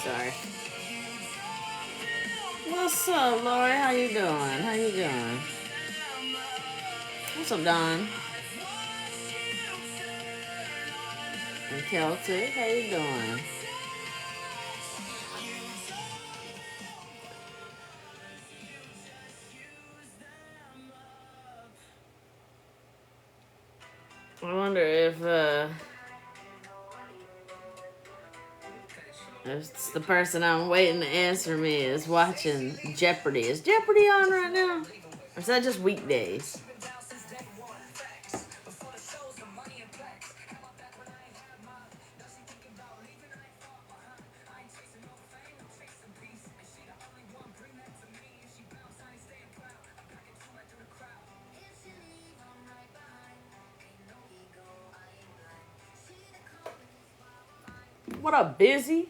Sorry. What's up, Lori? How you doing? How you doing? What's up, Don? And Celtic, how you doing? I wonder if it's the person I'm waiting to answer me is watching Jeopardy. Is Jeopardy on right now? Or is that just weekdays? What up, Busy?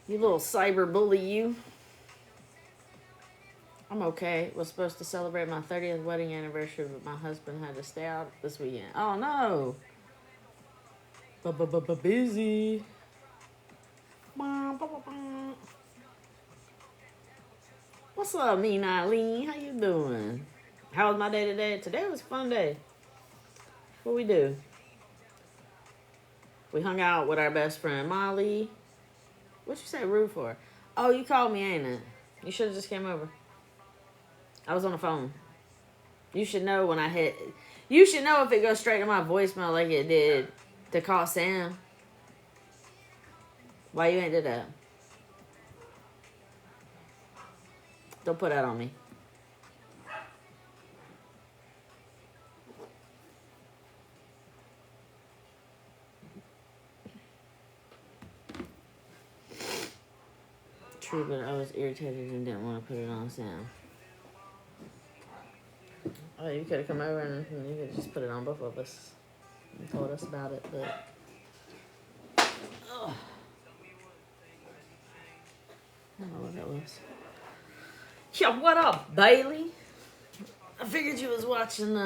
You little cyber bully, you. I'm okay. Was supposed to celebrate my 30th wedding anniversary, but my husband had to stay out this weekend. Oh no. Busy. What's up, Mean Eileen? How you doing? How was my day today? Today was a fun day. What we do? We hung out with our best friend Molly. What you say rude for? Oh, you called me, ain't it? You should have just came over. I was on the phone. You should know when I hit. You should know if it goes straight to my voicemail like it did to call Sam. Why you ain't did that? Don't put that on me. True, but I was irritated and didn't want to put it on Sam. Oh, you could have come over and you could have just put it on both of us and told us about it, but... Ugh. I don't know what that was. Yeah, what up, Bailey? I figured you was watching,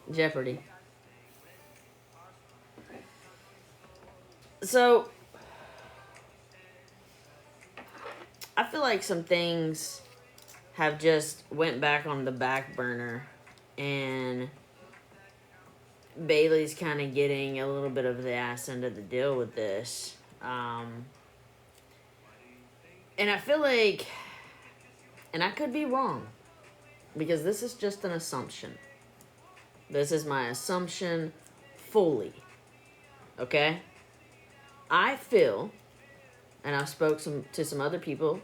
Jeopardy. So, I feel like some things have just went back on the back burner, and Bailey's kind of getting a little bit of the ass end of the deal with this. And I feel like, and I could be wrong, because this is just an assumption. This is my assumption fully. Okay? I feel, and I've spoke to some other people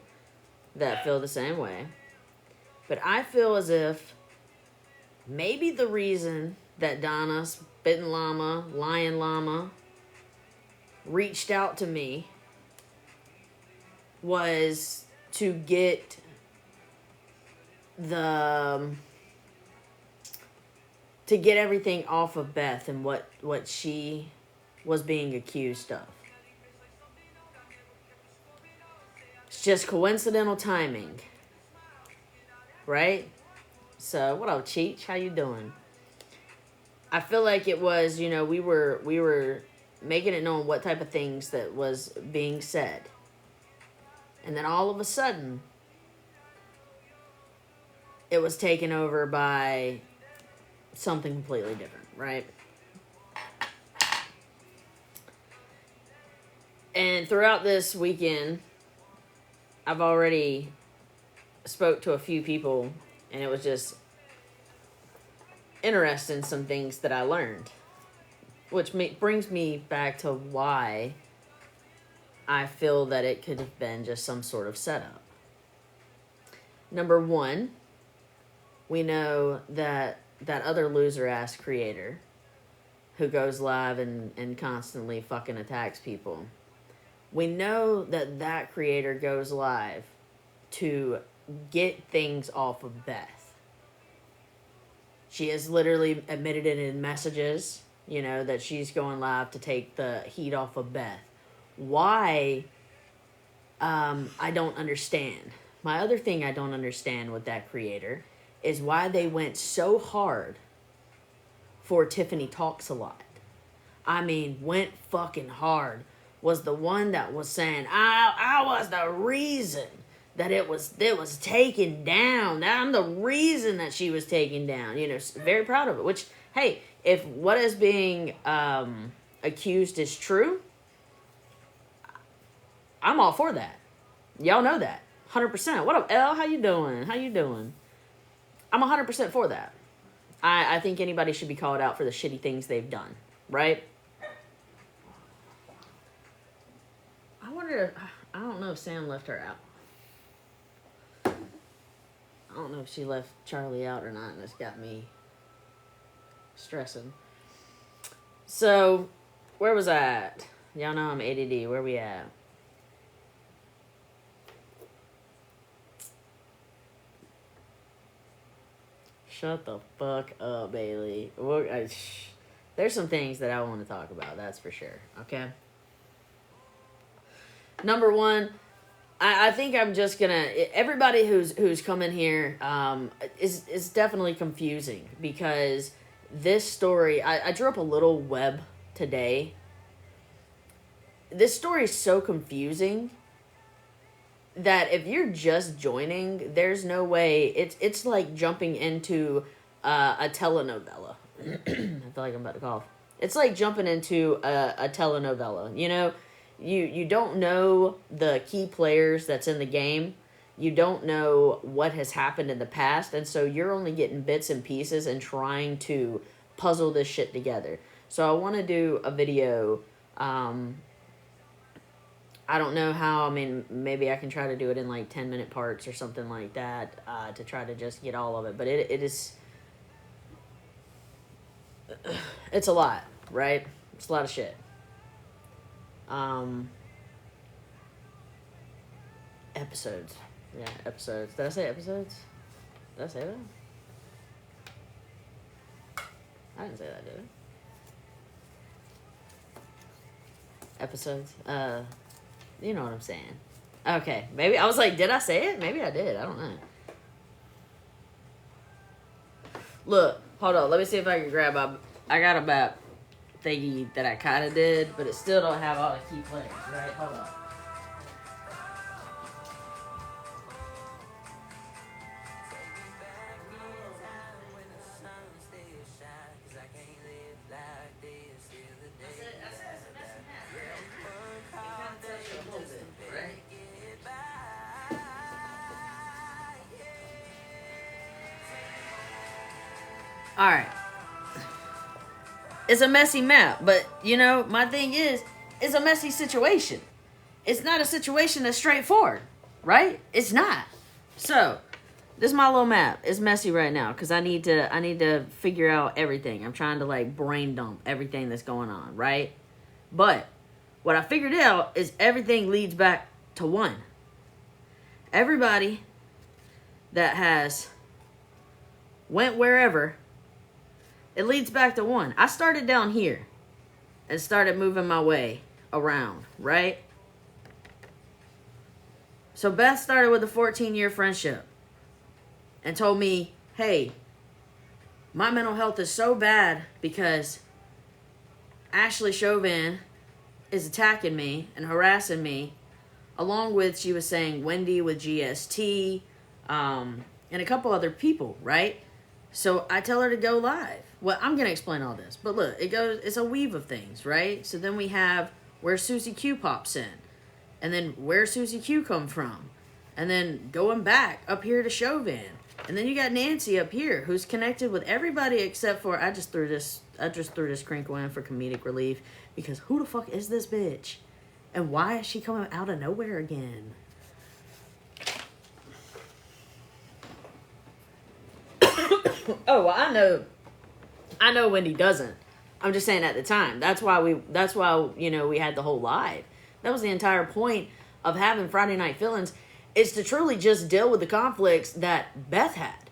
that feel the same way, but I feel as if maybe the reason that Donna, Spittin' Llama, Lion Llama, reached out to me was to get everything off of Beth and what she was being accused of. It's just coincidental timing, right? So, what up, Cheech? How you doing? I feel like it was, we were making it known what type of things that was being said. And then all of a sudden, it was taken over by something completely different, right? And throughout this weekend, I've already spoke to a few people, and it was just interesting, some things that I learned. Which brings me back to why I feel that it could have been just some sort of setup. Number one, we know that other loser-ass creator who goes live and constantly fucking attacks people, we know that creator goes live to get things off of Beth. She has literally admitted it in messages, that she's going live to take the heat off of Beth. Why? I don't understand. My other thing I don't understand with that creator is why they went so hard for Tiffany Talks a Lot. I mean, went fucking hard, was the one that was saying, I was the reason that it was taken down. I'm the reason that she was taken down. You know, very proud of it. Which, hey, if what is being accused is true, I'm all for that. Y'all know that. 100%. What up, L? How you doing? How you doing? I'm 100% for that. I think anybody should be called out for the shitty things they've done, right? I wonder, I don't know if Sam left her out. I don't know if she left Charlie out or not, and it's got me stressing. So, where was I at? Y'all know I'm ADD. Where we at? Shut the fuck up, Bailey. There's some things that I want to talk about, that's for sure, okay? Number one, I think I'm just gonna... Everybody who's come in here is definitely confusing, because this story... I drew up a little web today. This story is so confusing that if you're just joining, there's no way... It's like jumping into a telenovela. I feel like I'm about to cough. It's like jumping into a telenovela, you know? You don't know the key players that's in the game. You don't know what has happened in the past. And so you're only getting bits and pieces and trying to puzzle this shit together. So I want to do a video. I don't know how. I mean, maybe I can try to do it in like 10-minute parts or something like that to try to just get all of it. But it is... It's a lot, right? It's a lot of shit. Episodes. Yeah, episodes. Did I say episodes? Did I say that? I didn't say that, did I? Episodes. You know what I'm saying. Okay, maybe, I was like, did I say it? Maybe I did, I don't know. Look, hold on, let me see if I can grab I got a map thingy that I kind of did, but it still don't have all the key players, right? Hold on. All right. It's a messy map, but, you know, my thing is, it's a messy situation. It's not a situation that's straightforward, right? It's not. So, this is my little map. It's messy right now, because I need to figure out everything. I'm trying to, like, brain dump everything that's going on, right? But, what I figured out is everything leads back to one. Everybody that has went wherever... It leads back to one. I started down here and started moving my way around, right? So Beth started with a 14-year friendship and told me, hey, my mental health is so bad because Ashley Chauvin is attacking me and harassing me, along with, she was saying, Wendy with GST, and a couple other people, right? So I tell her to go live. Well, I'm going to explain all this. But look, it's a weave of things, right? So then we have where Susie Q pops in. And then where Susie Q come from. And then going back up here to Chauvin. And then you got Nancy up here, who's connected with everybody except for, I just threw this crinkle in for comedic relief. Because who the fuck is this bitch? And why is she coming out of nowhere again? Oh, well, I know Wendy doesn't. I'm just saying at the time. That's why, you know, we had the whole live. That was the entire point of having Friday Night Feelings, is to truly just deal with the conflicts that Beth had.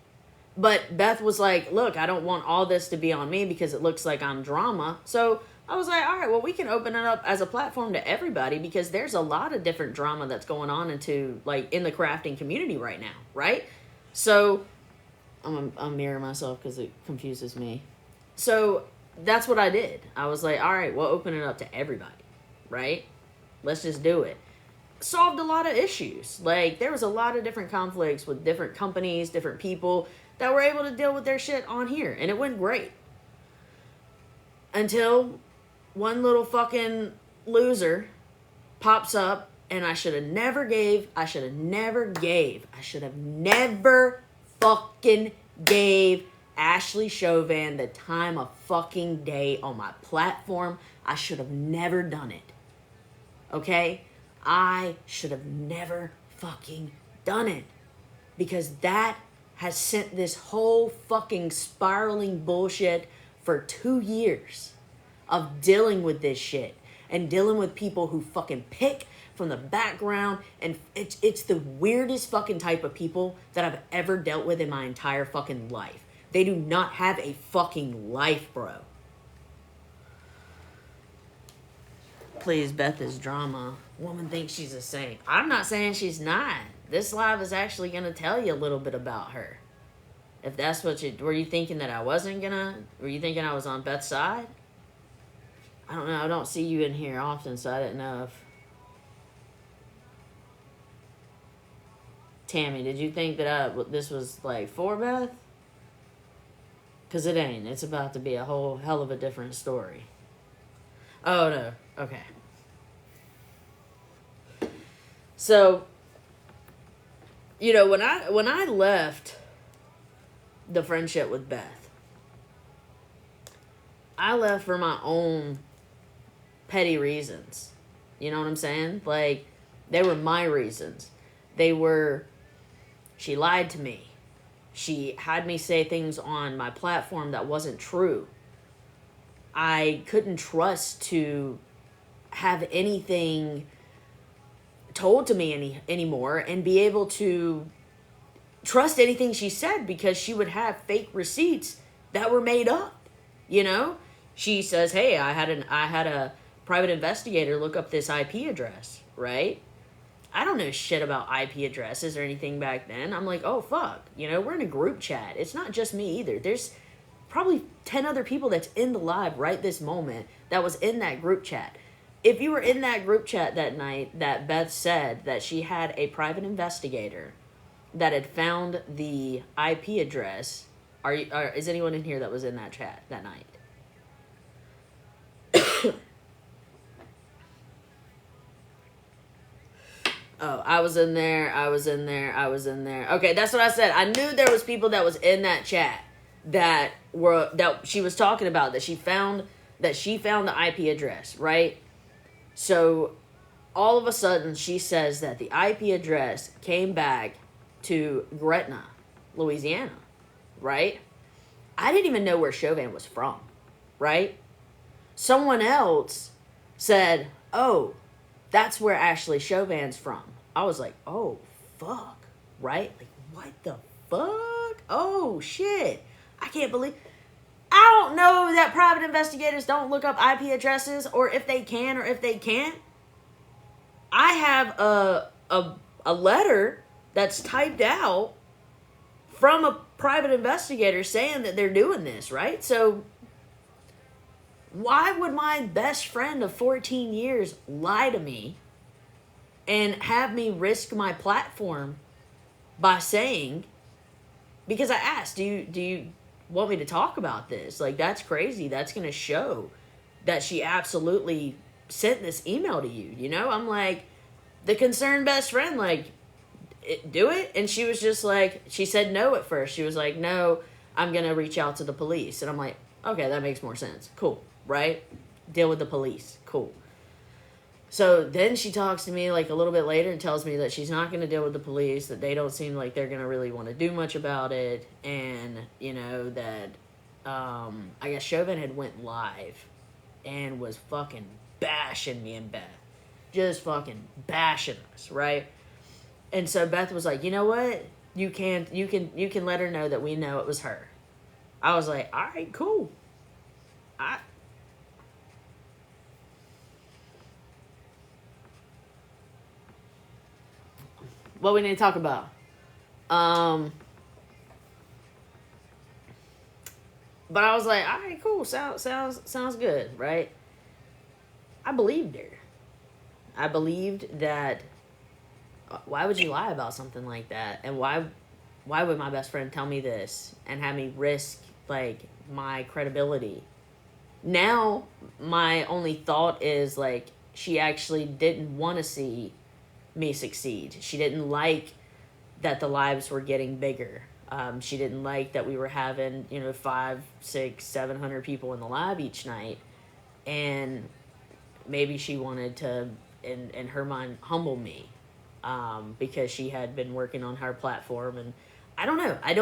But Beth was like, look, I don't want all this to be on me because it looks like I'm drama. So I was like, all right, well, we can open it up as a platform to everybody, because there's a lot of different drama that's going on in the crafting community right now, right? So I'm mirroring myself because it confuses me. So that's what I did. I was like, all right, we'll open it up to everybody, right? Let's just do it. Solved a lot of issues. Like, there was a lot of different conflicts with different companies, different people that were able to deal with their shit on here. And it went great. Until one little fucking loser pops up, and I should have never fucking gave Ashley Chauvin the time of fucking day on my platform. I should have never done it. Okay? I should have never fucking done it. Because that has sent this whole fucking spiraling bullshit for 2 years of dealing with this shit. And dealing with people who fucking pick from the background. And it's the weirdest fucking type of people that I've ever dealt with in my entire fucking life. They do not have a fucking life, bro. Please, Beth is drama. Woman thinks she's a saint. I'm not saying she's not. This live is actually going to tell you a little bit about her. If that's what you... Were you thinking that I wasn't going to... Were you thinking I was on Beth's side? I don't know. I don't see you in here often, so I didn't know if... Tammy, did you think that this was, like, for Beth? Because it ain't. It's about to be a whole hell of a different story. Oh, no. Okay. So, you know, when I left the friendship with Beth, I left for my own petty reasons. You know what I'm saying? Like, they were my reasons. They were, she lied to me. She had me say things on my platform that wasn't true. I couldn't trust to have anything told to me anymore and be able to trust anything she said, because she would have fake receipts that were made up. You know, she says, hey, I had a private investigator look up this IP address, right? I don't know shit about IP addresses or anything back then. I'm like, oh fuck, you know, we're in a group chat. It's not just me either. There's probably 10 other people that's in the live right this moment that was in that group chat. If you were in that group chat that night that Beth said that she had a private investigator that had found the IP address, is anyone in here that was in that chat that night? Oh, I was in there. Okay, that's what I said. I knew there was people that was in that chat that she was talking about, that she found the IP address, right? So all of a sudden she says that the IP address came back to Gretna, Louisiana, right? I didn't even know where Chauvin was from, right? Someone else said, oh, that's where Ashley Chauvin's from. I was like, oh, fuck, right? Like, what the fuck? Oh, shit. I can't believe... I don't know that private investigators don't look up IP addresses, or if they can or if they can't. I have a letter that's typed out from a private investigator saying that they're doing this, right? So why would my best friend of 14 years lie to me and have me risk my platform by saying... Because I asked, do you want me to talk about this? Like, that's crazy. That's going to show that she absolutely sent this email to you, you know? I'm like, the concerned best friend, like, do it? And she was just like, she said no at first. She was like, no, I'm going to reach out to the police. And I'm like, okay, that makes more sense. Cool, right? Deal with the police. Cool. So then she talks to me like a little bit later and tells me that she's not going to deal with the police, that they don't seem like they're going to really want to do much about it. And, you know, that I guess Chauvin had went live and was fucking bashing me and Beth. Just fucking bashing us, right? And so Beth was like, you know what? You can let her know that we know it was her. I was like, all right, cool. What we need to talk about? But I was like, all right, cool, sounds good, right? I believed her. I believed that. Why would you lie about something like that? And why would my best friend tell me this and have me risk like my credibility? Now my only thought is like she actually didn't want to see me succeed. She didn't like that the lives were getting bigger. She didn't like that we were having, 5, 6, 700 people in the live each night. And maybe she wanted to, in her mind, humble me, because she had been working on her platform. And I don't know. I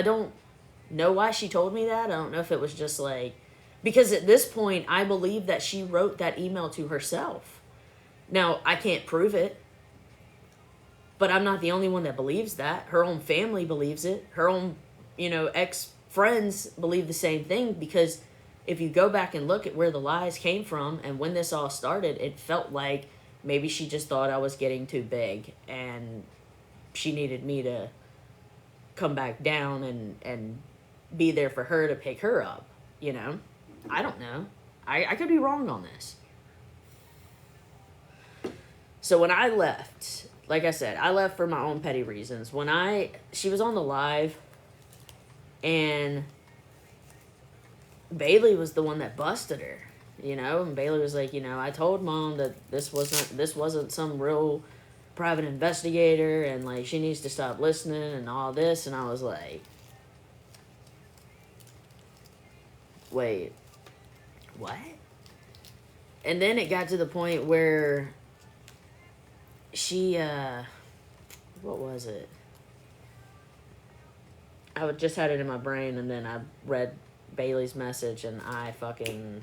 don't know why she told me that. I don't know if it was just like, because at this point, I believe that she wrote that email to herself. Now, I can't prove it, but I'm not the only one that believes that. Her own family believes it. Her own, ex-friends believe the same thing, because if you go back and look at where the lies came from and when this all started, it felt like maybe she just thought I was getting too big and she needed me to come back down and be there for her to pick her up, I don't know. I could be wrong on this. So when I left, like I said, I left for my own petty reasons. She was on the live, and Bailey was the one that busted her, and Bailey was like, I told Mom that this wasn't some real private investigator, and like she needs to stop listening and all this. And I was like, wait, what? And then it got to the point where she, what was it? I just had it in my brain, and then I read Bailey's message, and I fucking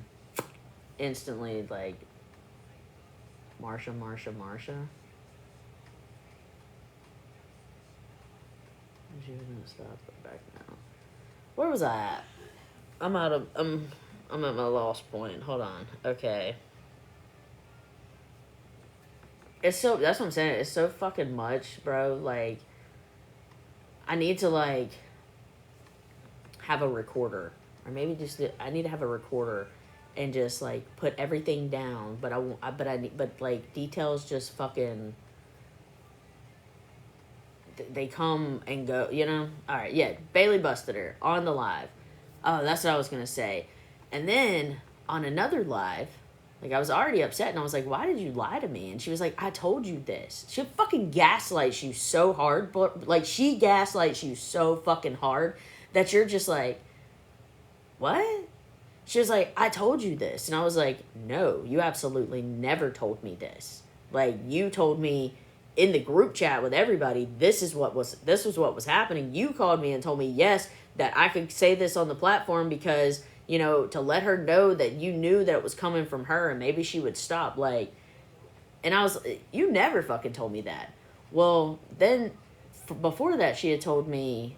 instantly, like, Marsha. She was gonna stop it back now. Where was I at? I'm at my lost point. Hold on. Okay. That's what I'm saying. It's so fucking much, bro. Like, I need to, like, have a recorder. Or maybe I need to have a recorder and just, like, put everything down. But like, details just fucking, they come and go, Alright, yeah. Bailey busted her on the live. Oh, that's what I was gonna say. And then, on another live, like, I was already upset, and I was like, why did you lie to me? And she was like, I told you this. She fucking gaslights you so hard, but, like, she gaslights you so fucking hard that you're just like, what? She was like, I told you this. And I was like, no, you absolutely never told me this. Like, you told me in the group chat with everybody, this was what was happening. You called me and told me, yes, that I could say this on the platform because, to let her know that you knew that it was coming from her and maybe she would stop. Like, and I was, you never fucking told me that. Well, then before that, she had told me,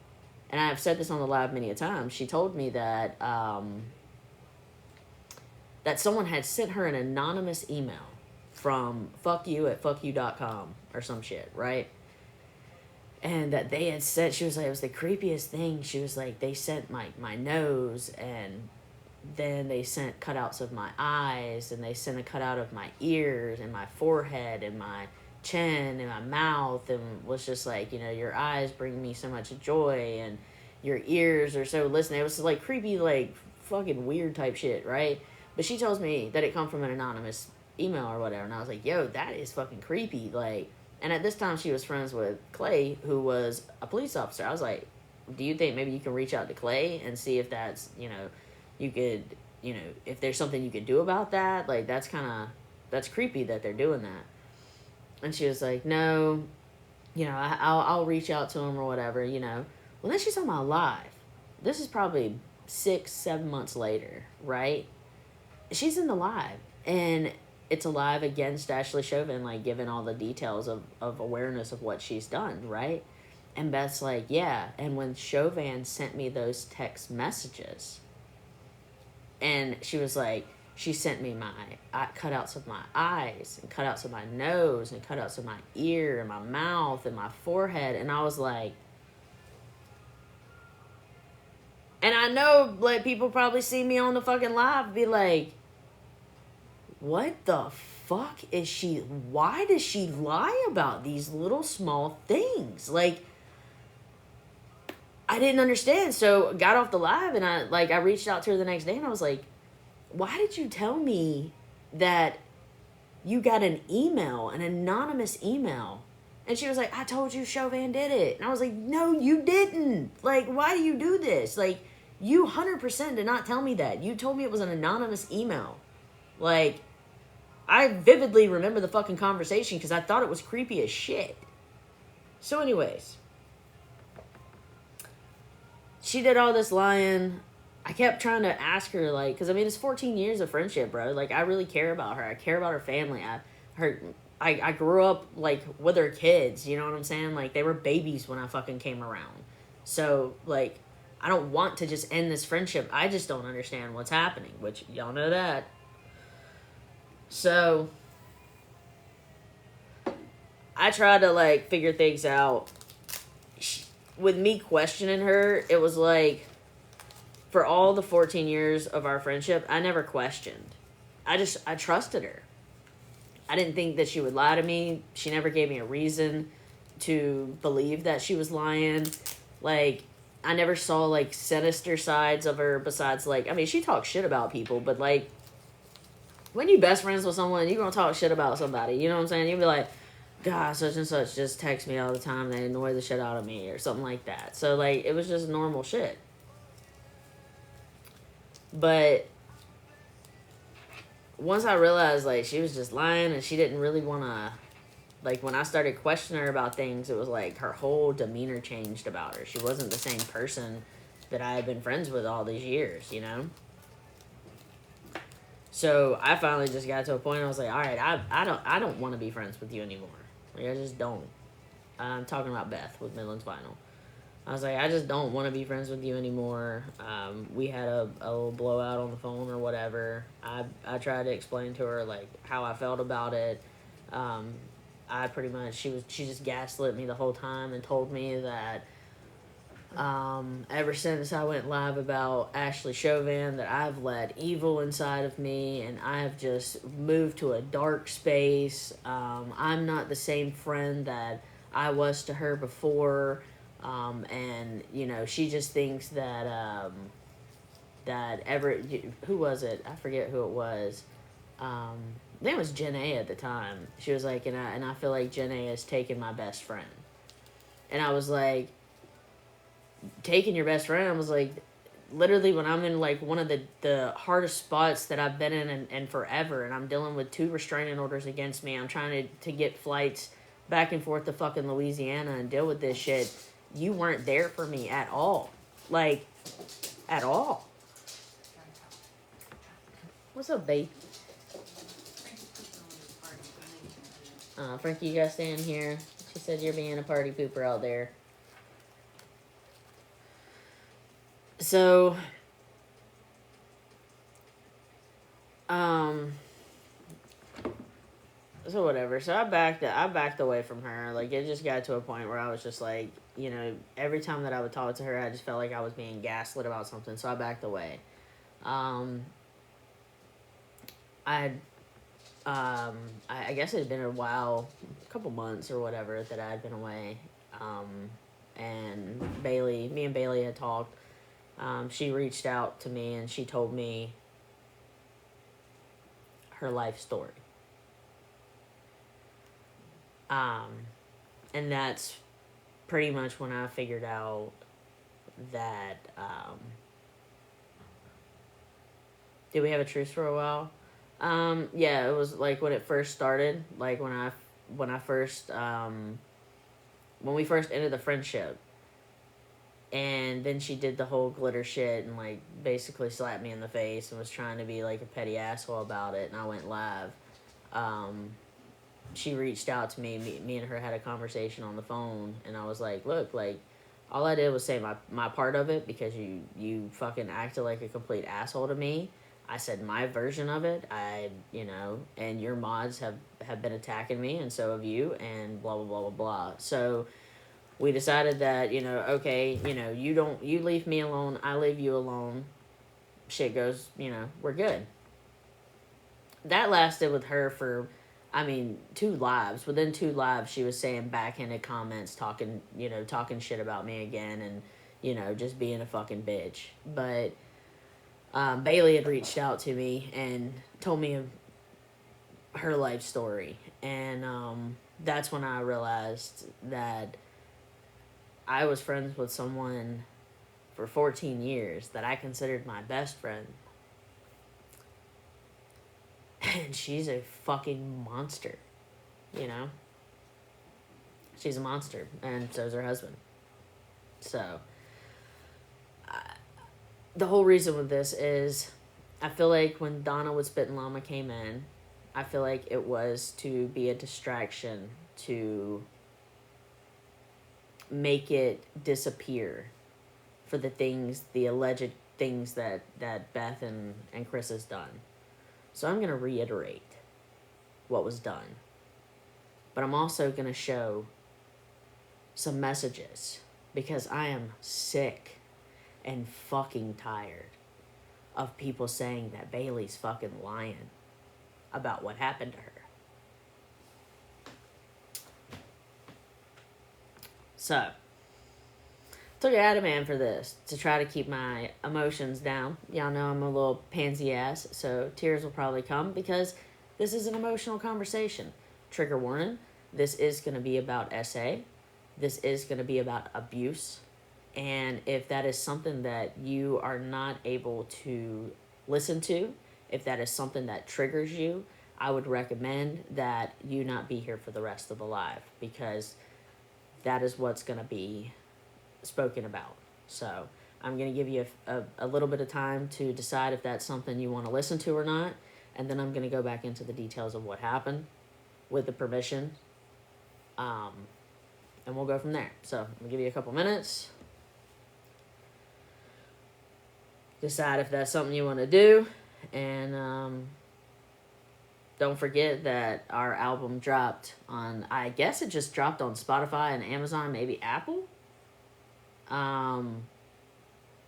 and I've said this on the live many a time, she told me that, that someone had sent her an anonymous email from fuckyou@fuckyou.com or some shit, right? And that they had said, she was like, it was the creepiest thing. She was like, they sent my nose, and then they sent cutouts of my eyes, and they sent a cutout of my ears and my forehead and my chin and my mouth, and was just like, your eyes bring me so much joy, and your ears are so listening. It was like creepy, like fucking weird type shit, right? But she tells me that it come from an anonymous email or whatever, and I was like, yo, that is fucking creepy. Like, and at this time she was friends with Clay, who was a police officer. I was like, do you think maybe you can reach out to Clay and see if that's, you could, if there's something you could do about that? Like, that's creepy that they're doing that. And she was like, no, I'll reach out to him or whatever, Well, then she's on my live. This is probably 6-7 months later, right? She's in the live, and it's a live against Ashley Chauvin, like, giving all the details of awareness of what she's done, right? And Beth's like, yeah. And when Chauvin sent me those text messages, and she was like, she sent me my cutouts of my eyes, and cutouts of my nose, and cutouts of my ear, and my mouth, and my forehead, and I was like, And I know, like, people probably see me on the fucking live be like, what the fuck is she, why does she lie about these little small things? Like, I didn't understand. So got off the live and I reached out to her the next day and I was like, why did you tell me that you got an email, an anonymous email? And she was like, I told you Chauvin did it. And I was like, no, you didn't. Like, why do you do this? Like, you 100% did not tell me that. You told me it was an anonymous email. Like, I vividly remember the fucking conversation because I thought it was creepy as shit. So anyways, she did all this lying. I kept trying to ask her, like, because, I mean, it's 14 years of friendship, bro. Like, I really care about her. I care about her family. I grew up, like, with her kids, you know what I'm saying? Like, they were babies when I fucking came around. So, like, I don't want to just end this friendship. I just don't understand what's happening, which y'all know that. So, I tried to, like, figure things out. With me questioning her, it was like, for all the 14 years of our friendship, I never questioned. I trusted her. I didn't think that she would lie to me. She never gave me a reason to believe that she was lying. Like, I never saw, like, sinister sides of her besides, like, I mean, she talks shit about people, but, like, when you best friends with someone, you're gonna talk shit about somebody, you know what I'm saying? You'll be like, God, such and such just text me all the time, they annoy the shit out of me, or something like that. So, like, it was just normal shit. But once I realized, like, she was just lying and she didn't really want to, like, when I started questioning her about things, it was like her whole demeanor changed about her. She wasn't the same person that I had been friends with all these years, you know? So I finally just got to a point. I was like, all right, I don't want to be friends with you anymore. Like, I just don't. I'm talking about Beth with Midland's Vinyl. I was like, I just don't want to be friends with you anymore. We had a little blowout on the phone or whatever. I tried to explain to her, like, how I felt about it. I pretty much, she just gaslit me the whole time and told me that ever since I went live about Ashley Chauvin, that I've let evil inside of me and I've just moved to a dark space. I'm not the same friend that I was to her before. And, you know, she just thinks that, who was it? I forget who it was. I think it was Jenn at the time. She was like, and I feel like Jenn has taken my best friend. And I was like, taking your best friend? I was like, literally when I'm in, like, one of the hardest spots that I've been in forever, and I'm dealing with 2 restraining orders against me, I'm trying to get flights back and forth to fucking Louisiana and deal with this shit. You weren't there for me at all. Like, at all. What's up, babe? Frankie, you gotta stay in here. She said you're being a party pooper out there. So, so whatever. So I backed away from her. Like, it just got to a point where I was just like, you know, every time that I would talk to her, I just felt like I was being gaslit about something. So I backed away. I guess it had been a while, a couple months or whatever, that I had been away. And me and Bailey had talked. She reached out to me and she told me her life story. And that's pretty much when I figured out that, did we have a truce for a while? Yeah, it was like when it first started, like when we first ended the friendship. And then she did the whole glitter shit and, like, basically slapped me in the face and was trying to be, like, a petty asshole about it. And I went live. She reached out to me. Me and her had a conversation on the phone. And I was like, look, like, all I did was say my part of it because you fucking acted like a complete asshole to me. I said my version of it. And your mods have been attacking me and so have you and blah, blah, blah, blah, blah. So We decided that, okay, you leave me alone, I leave you alone. Shit goes, we're good. That lasted with her for, 2 lives. Within 2 lives, she was saying backhanded comments, talking shit about me again, and, just being a fucking bitch. But Bailey had reached out to me and told me her life story. And that's when I realized that I was friends with someone for 14 years that I considered my best friend. And she's a fucking monster, She's a monster, and so is her husband. So, the whole reason with this is, I feel like when Donna with Spit and Llama came in, I feel like it was to be a distraction to make it disappear for the alleged things that Beth and Chris has done. So I'm going to reiterate what was done. But I'm also going to show some messages, because I am sick and fucking tired of people saying that Bailey's fucking lying about what happened to her. So, took an Adaman for this to try to keep my emotions down. Y'all know I'm a little pansy ass, so tears will probably come because this is an emotional conversation. Trigger warning, this is going to be about SA. This is going to be about abuse. And if that is something that you are not able to listen to, if that is something that triggers you, I would recommend that you not be here for the rest of the live, because that is what's going to be spoken about. So I'm going to give you a little bit of time to decide if that's something you want to listen to or not, and then I'm going to go back into the details of what happened with the permission, and we'll go from there. So I'm going to give you a couple minutes. Decide if that's something you want to do, and don't forget that our album dropped on, I guess it just dropped on Spotify and Amazon, maybe Apple.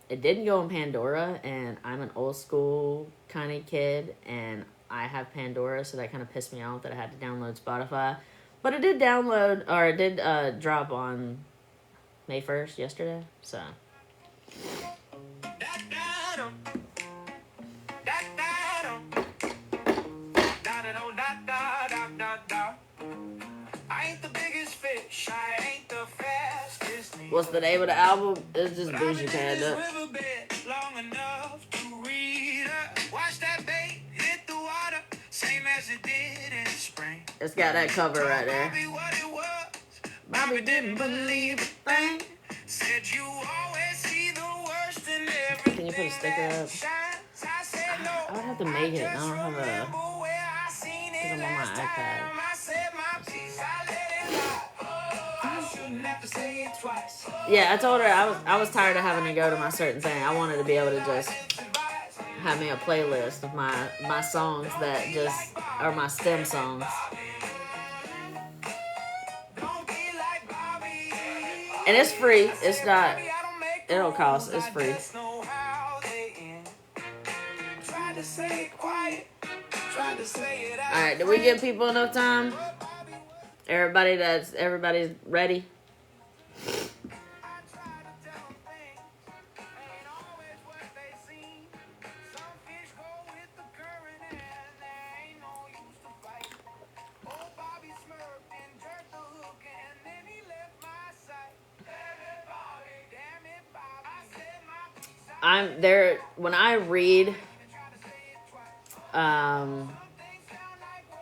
It didn't go on Pandora, and I'm an old school kind of kid, and I have Pandora, so that kind of pissed me off that I had to download Spotify. But it did drop on May 1st, yesterday, so. What's the name of the album? It's just boijipanda. It's got that cover right there. Bobby didn't believe a thing. Can you put a sticker up? I would have to make it. I don't have a... because I'm on my iPad. Yeah, I told her I was tired of having to go to my certain thing. I wanted to be able to just have me a playlist of my songs that just are my STEM songs. And it's free. It's not... it don't cost. It's free. Alright, did we give people enough time? Everybody's ready? I'm there when I read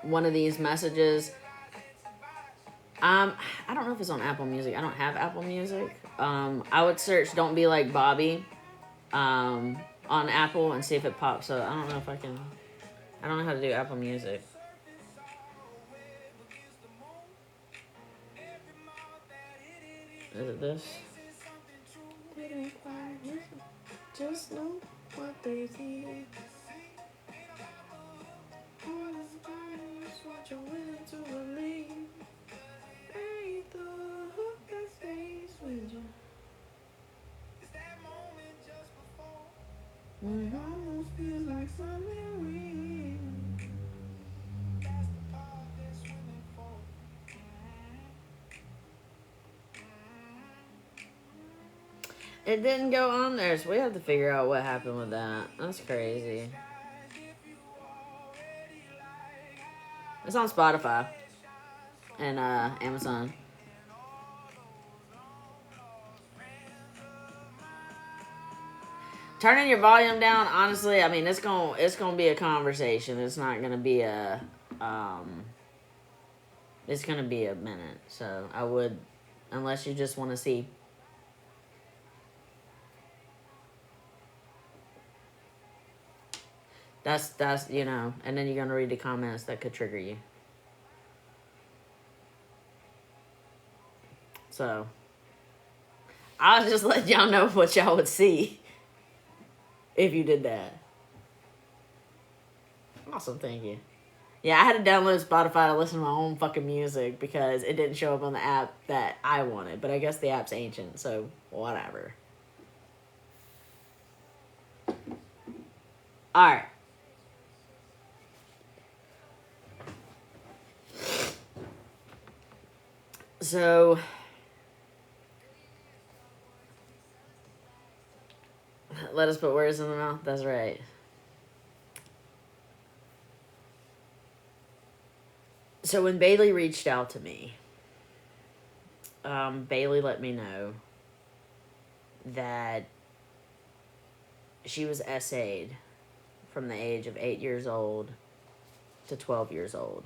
one of these messages. I don't know if it's on Apple Music. I don't have Apple Music. I would search "Don't Be Like Bobby" on Apple and see if it pops up. I don't know if I can. I don't know how to do Apple Music. Is it this? Just know what they see. What you're willing to believe. Ain't the hook that stays It didn't go on there, so we have to figure out what happened with that. That's crazy. It's on Spotify and Amazon. Turning your volume down, honestly, I mean it's gonna be a conversation. It's not gonna be a it's gonna be a minute. So I would, unless you just want to see. That's you know, and then you're gonna read the comments that could trigger you. So I'll just let y'all know what y'all would see if you did that. Awesome, thank you. Yeah, I had to download Spotify to listen to my own fucking music because it didn't show up on the app that I wanted. But I guess the app's ancient, so whatever. Alright. So let us put words in the mouth. That's right. So when Bailey reached out to me, Bailey let me know that she was SA'd from the age of 8 years old to 12 years old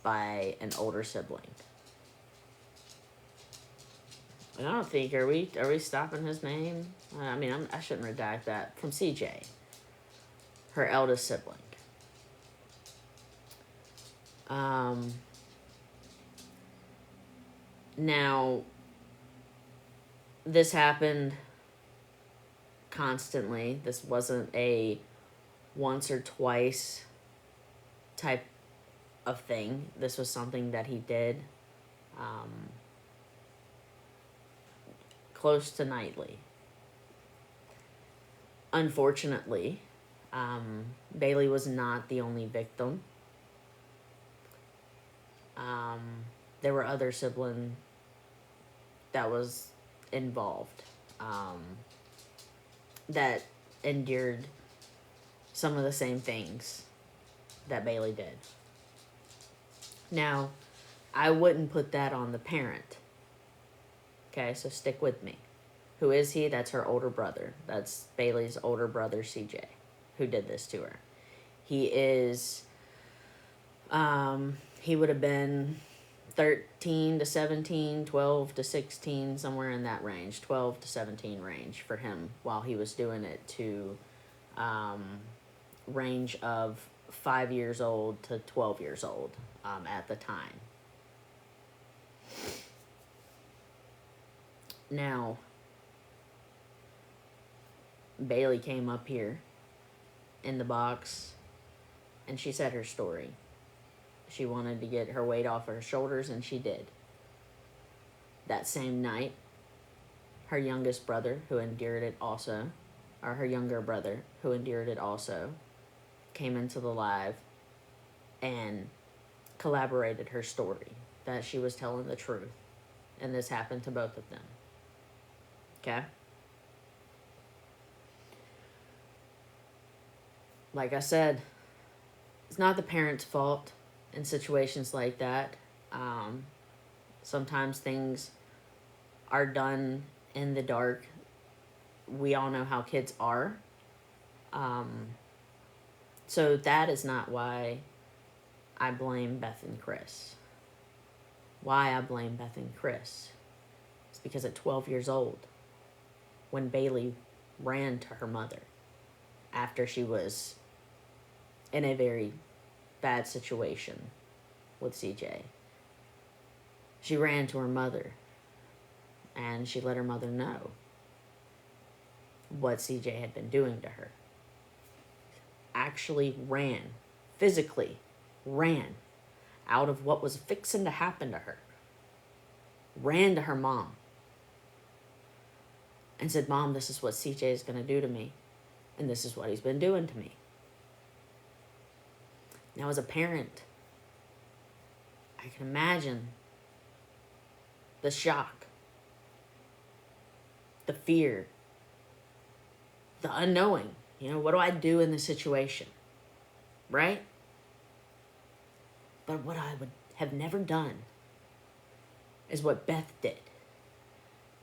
by an older sibling. And I don't think, are we stopping his name? I mean, I shouldn't redact that. From CJ, her eldest sibling. Now, this happened constantly. This wasn't a once or twice type of thing. This was something that he did close to nightly. Unfortunately, Bailey was not the only victim. There were other siblings that was involved that endured some of the same things that Bailey did. Now, I wouldn't put that on the parent. Okay, so stick with me. Who is he? That's her older brother. That's Bailey's older brother, CJ, who did this to her. He is, he would have been 13 to 17, 12 to 16, somewhere in that range, 12 to 17 range for him while he was doing it to range of 5 years old to 12 years old at the time. Now, Bailey came up here in the box and she said her story. She wanted to get her weight off her shoulders, and she did. That same night, her youngest brother, who endured it also, or her younger brother, who endured it also, came into the live and collaborated her story, that she was telling the truth. And this happened to both of them. Okay? Like I said, it's not the parent's fault in situations like that. Sometimes things are done in the dark. We all know how kids are. So that is not why I blame Beth and Chris. Why I blame Beth and Chris is because at 12 years old, when Bailey ran to her mother after she was in a very bad situation with CJ, she ran to her mother and she let her mother know what CJ had been doing to her. Actually physically ran out of what was fixing to happen to her. Ran to her mom and said, "Mom, this is what CJ is going to do to me." And this is what he's been doing to me. Now, as a parent, I can imagine the shock, the fear, the unknowing. What do I do in this situation? Right? But what I would have never done is what Beth did,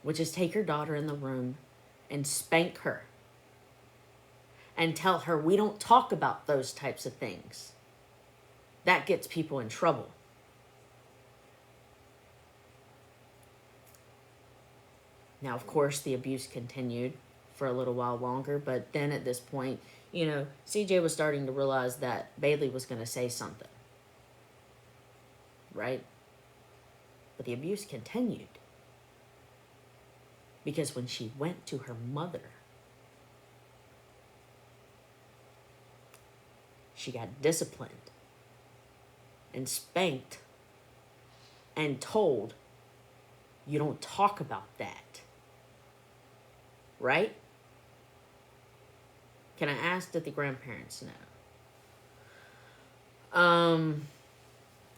which is take her daughter in the room and spank her and tell her we don't talk about those types of things. That gets people in trouble. Now, of course, the abuse continued for a little while longer, but then at this point, CJ was starting to realize that Bailey was going to say something. Right? But the abuse continued. Because when she went to her mother, she got disciplined and spanked and told, you don't talk about that. Right? Can I ask that the grandparents know?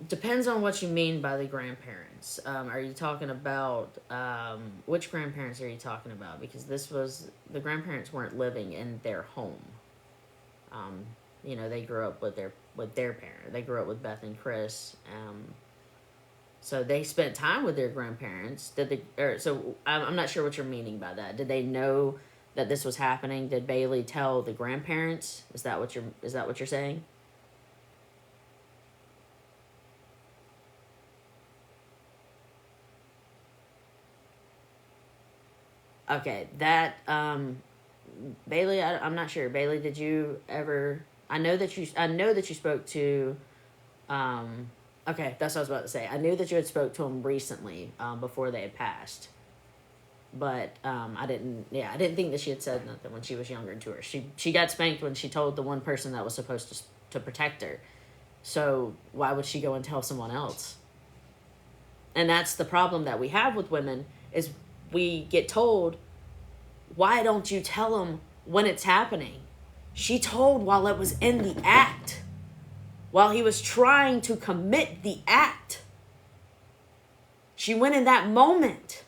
Depends on what you mean by the grandparents. Are you talking about, which grandparents are you talking about? Because the grandparents weren't living in their home. They grew up with their parent. They grew up with Beth and Chris. So they spent time with their grandparents. So I'm not sure what you're meaning by that. Did they know that this was happening? Did Bailey tell the grandparents? Is that what you're saying? Okay, that Bailey, I'm not sure. Bailey, did you ever? I know that you spoke to. Okay, that's what I was about to say. I knew that you had spoke to him recently, before they had passed. But I didn't think that she had said nothing when she was younger to her. She got spanked when she told the one person that was supposed to protect her. So why would she go and tell someone else? And that's the problem that we have with women, is we get told, why don't you tell them when it's happening? She told while it was in the act. While he was trying to commit the act. She went in that moment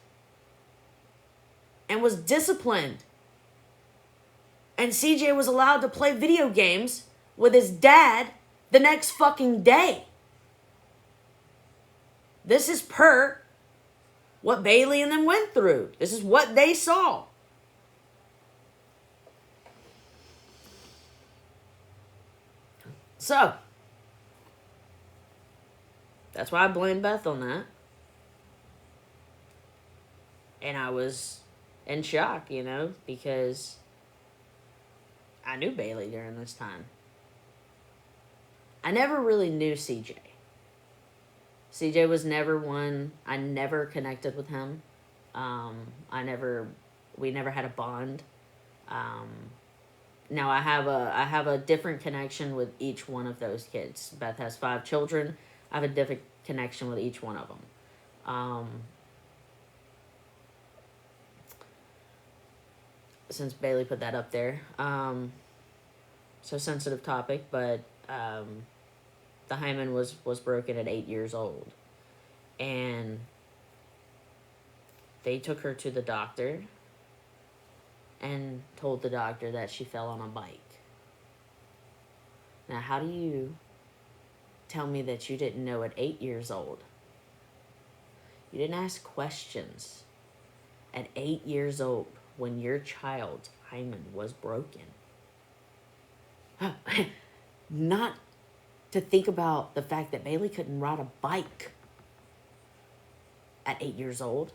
and was disciplined. And CJ was allowed to play video games with his dad the next fucking day. This is per what Bailey and them went through. This is what they saw. So, that's why I blame Beth on that. And I was in shock, because I knew Bailey during this time. I never really knew CJ. CJ was never one. I never connected with him. We never had a bond. Now I have a different connection with each one of those kids. Beth has 5 children. I have a different connection with each one of them. Since Bailey put that up there. So sensitive topic, but the hymen was broken at 8 years old. And they took her to the doctor and told the doctor that she fell on a bike. Now, how do you tell me that you didn't know at 8 years old? You didn't ask questions at 8 years old when your child's hymen was broken. Not to think about the fact that Bailey couldn't ride a bike at 8 years old.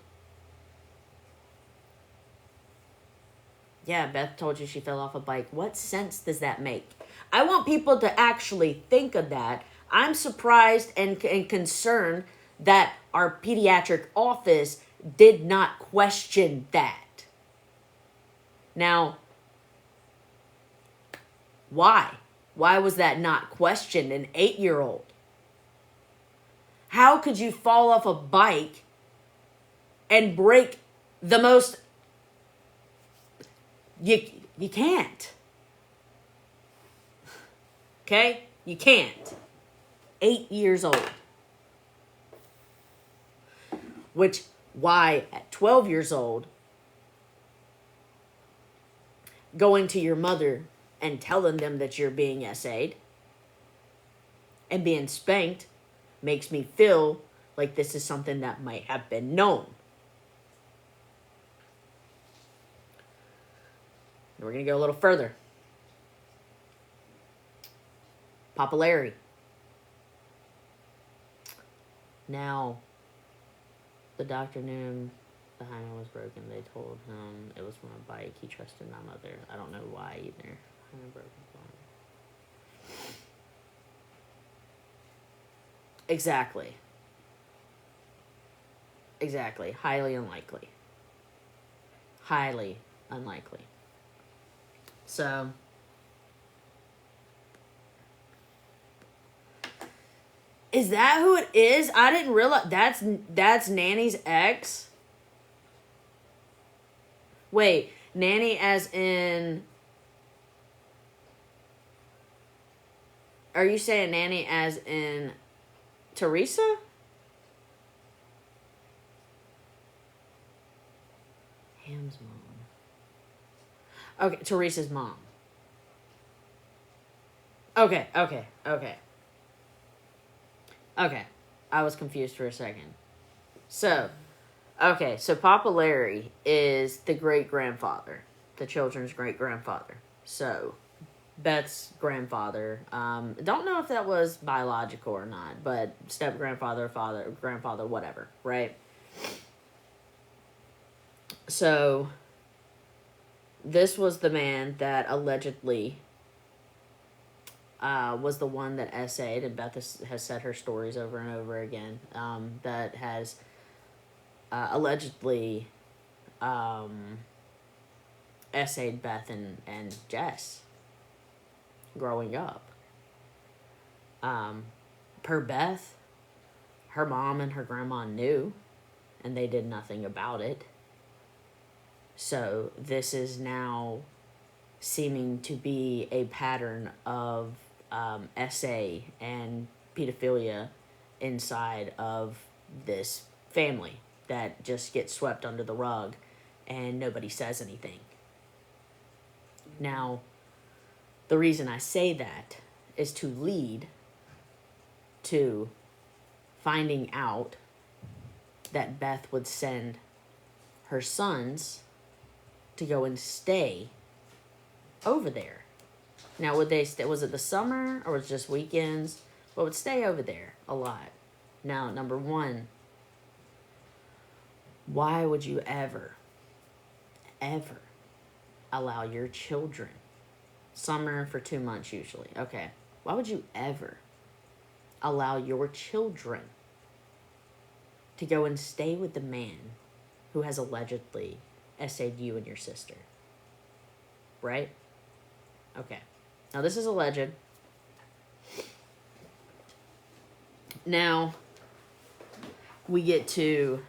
Yeah, Beth told you she fell off a bike. What sense does that make? I want people to actually think of that. I'm surprised and concerned that our pediatric office did not question that. Now, why? Why was that not questioned? An 8-year-old. How could you fall off a bike and break the most... You can't. Okay? You can't. 8 years old. Which, why at 12 years old, going to your mother and telling them that you're being essayed and being spanked makes me feel like this is something that might have been known. We're going to go a little further. Popularity. Now, the doctor knew him. The hymen was broken. They told him it was from a bike. He trusted my mother. I don't know why either. Hymen broken. Exactly. Exactly. Highly unlikely. Highly unlikely. So, is that who it is? I didn't realize that's Nanny's ex. Wait, Nanny as in... Are you saying Nanny as in Teresa? Ham's mom. Okay, Teresa's mom. Okay. Okay. I was confused for a second. So Papa Larry is the great-grandfather. The children's great-grandfather. So, Beth's grandfather. Don't know if that was biological or not, but step-grandfather, father, grandfather, whatever, right? So, this was the man that allegedly was the one that essayed, and Beth has said her stories over and over again, that has allegedly essayed Beth and Jess growing up. Per Beth, her mom and her grandma knew, and they did nothing about it. So this is now seeming to be a pattern of essay and pedophilia inside of this family that just gets swept under the rug and nobody says anything. Now, the reason I say that is to lead to finding out that Beth would send her sons to go and stay over there. Now, would they stay? Was it the summer or was it just weekends? But would stay over there a lot. Now, number one, why would you ever allow your children, summer for 2 months usually, okay, why would you ever allow your children to go and stay with the man who has allegedly essayed you and your sister? Right? Okay. Now, this is alleged. Now, we get to...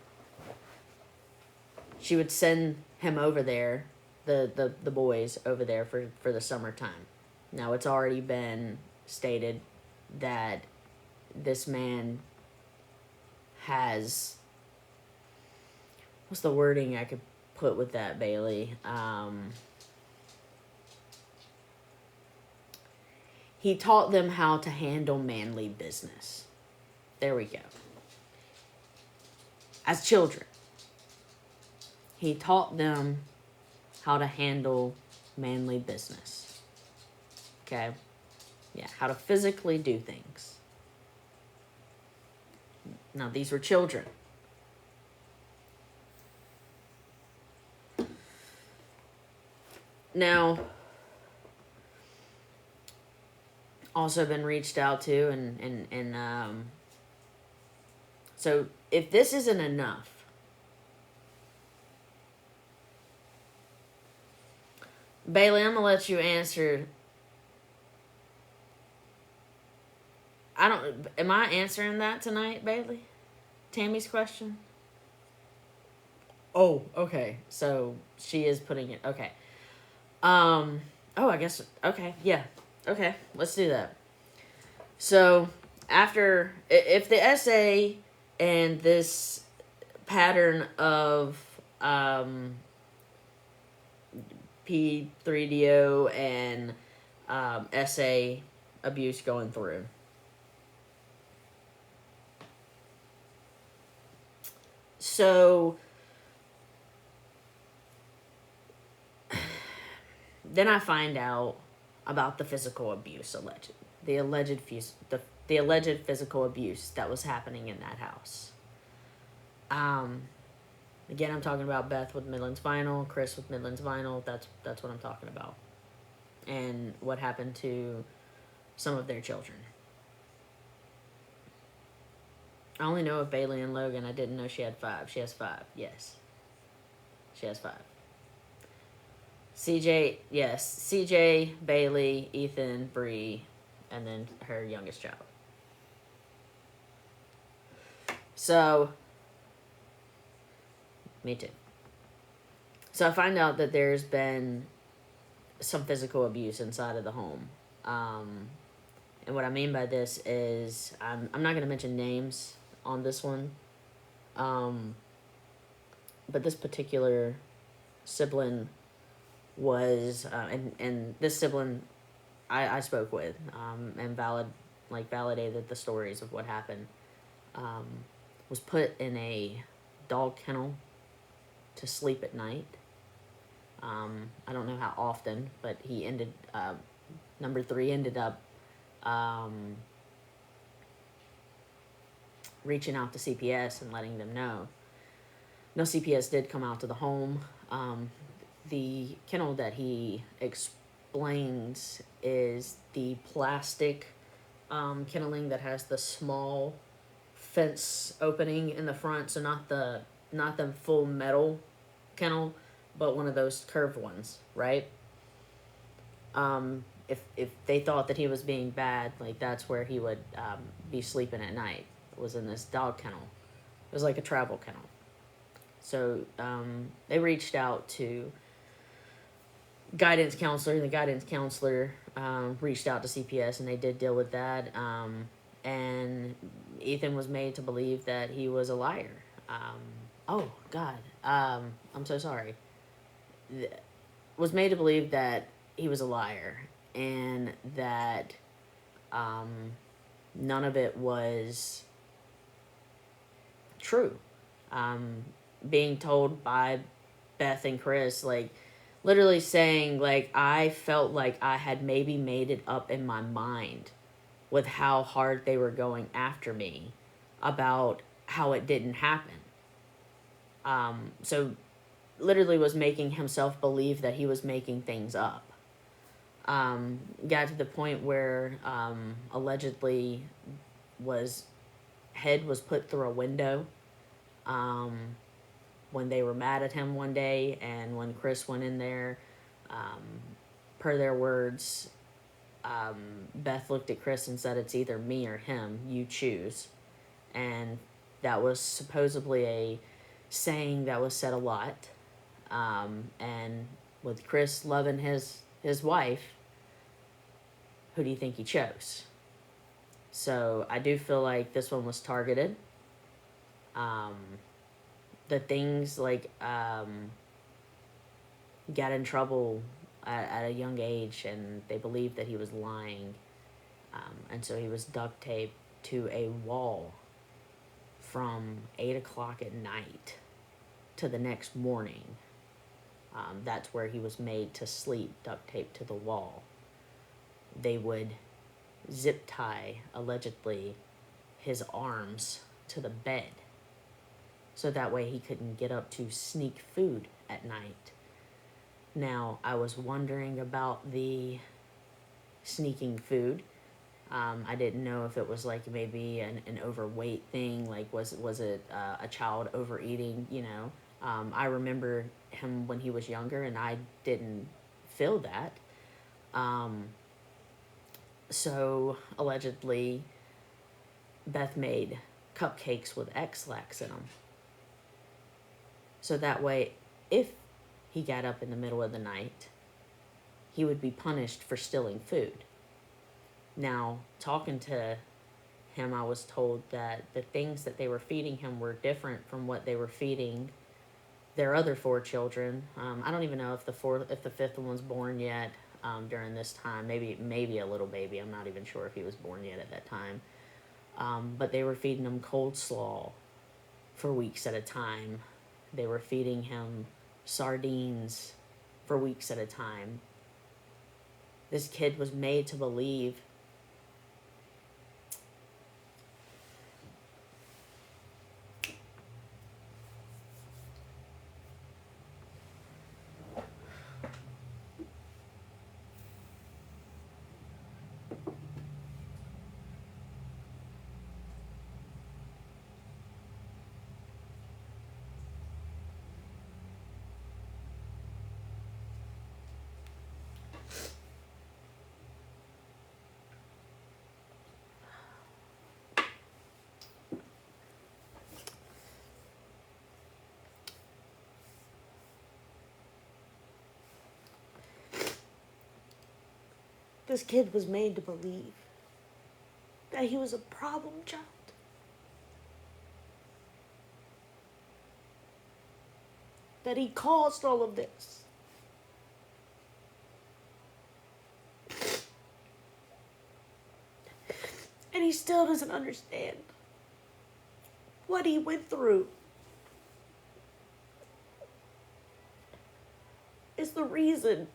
She would send him over there, the boys over there for the summertime. Now, it's already been stated that this man has... What's the wording I could put with that, Bailey? He taught them how to handle manly business. There we go. As children, he taught them how to handle manly business. Okay? Yeah, how to physically do things. Now, these were children. Now, also been reached out to, and so if this isn't enough, Bailey, I'm gonna let you answer. Am I answering that tonight, Bailey? Tammy's question? Oh, okay. So she is putting it, okay. I guess, okay, yeah. Okay, let's do that. So after, if the essay and this pattern of P3DO and essay abuse going through, so then I find out about the physical abuse the alleged physical abuse that was happening in that house. Again, I'm talking about Beth with Midland's Vinyl, Chris with Midland's Vinyl. That's what I'm talking about, and what happened to some of their children. I only know of Bailey and Logan. I didn't know she had 5. She has 5. Yes, she has 5. CJ, yes, CJ, Bailey, Ethan, Bree, and then her youngest child. So, me too. So I find out that there's been some physical abuse inside of the home. And what I mean by this is, I'm not going to mention names on this one. But this particular sibling was, and this sibling I spoke with, and validated the stories of what happened, was put in a dog kennel to sleep at night. I don't know how often, but he ended, number 3 ended up reaching out to CPS and letting them know. No, CPS did come out to the home. The kennel that he explains is the plastic kenneling that has the small fence opening in the front, so not the full metal kennel, but one of those curved ones, right? If they thought that he was being bad, like, that's where he would be sleeping at night, was in this dog kennel. It was like a travel kennel. So they reached out to guidance counselor, and the guidance counselor reached out to CPS, and they did deal with that. And Ethan was made to believe that he was a liar. Oh, God. I'm so sorry. Was made to believe that he was a liar, and that none of it was true. Being told by Beth and Chris, like, literally saying, like, I felt like I had maybe made it up in my mind with how hard they were going after me about how it didn't happen. So literally was making himself believe that he was making things up. Got to the point where allegedly head was put through a window when they were mad at him one day, and when Chris went in there, per their words, Beth looked at Chris and said, "It's either me or him, you choose." And that was supposedly a saying that was said a lot. And with Chris loving his wife, who do you think he chose? So I do feel like this one was targeted. The things like got in trouble at a young age, and they believed that he was lying, and so he was duct taped to a wall from 8 o'clock at night to the next morning. That's where he was made to sleep, duct taped to the wall. They would zip tie, allegedly, his arms to the bed, so that way he couldn't get up to sneak food at night. Now, I was wondering about the sneaking food. I didn't know if it was like maybe an overweight thing, like was it a child overeating, you know. I remember him when he was younger, and I didn't feel that. So, allegedly, Beth made cupcakes with X-Lax in them. So that way, if he got up in the middle of the night, he would be punished for stealing food. Now, talking to him, I was told that the things that they were feeding him were different from what they were feeding their other four children. I don't even know if the fifth one was born yet during this time. Maybe a little baby. I'm not even sure if he was born yet at that time. But they were feeding him cold slaw for weeks at a time. They were feeding him sardines for weeks at a time. This kid was made to believe this kid was made to believe that he was a problem child. That he caused all of this. And he still doesn't understand what he went through is the reason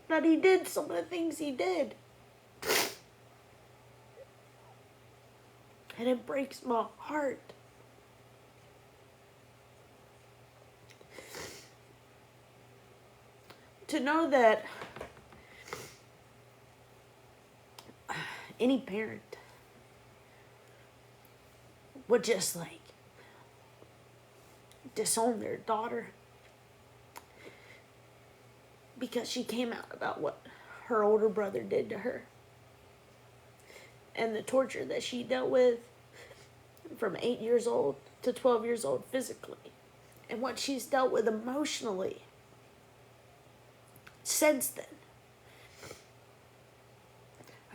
that he did some of the things he did. And it breaks my heart. To know that any parent would just disown their daughter because she came out about what her older brother did to her and the torture that she dealt with from 8 years old to 12 years old physically, and what she's dealt with emotionally since then.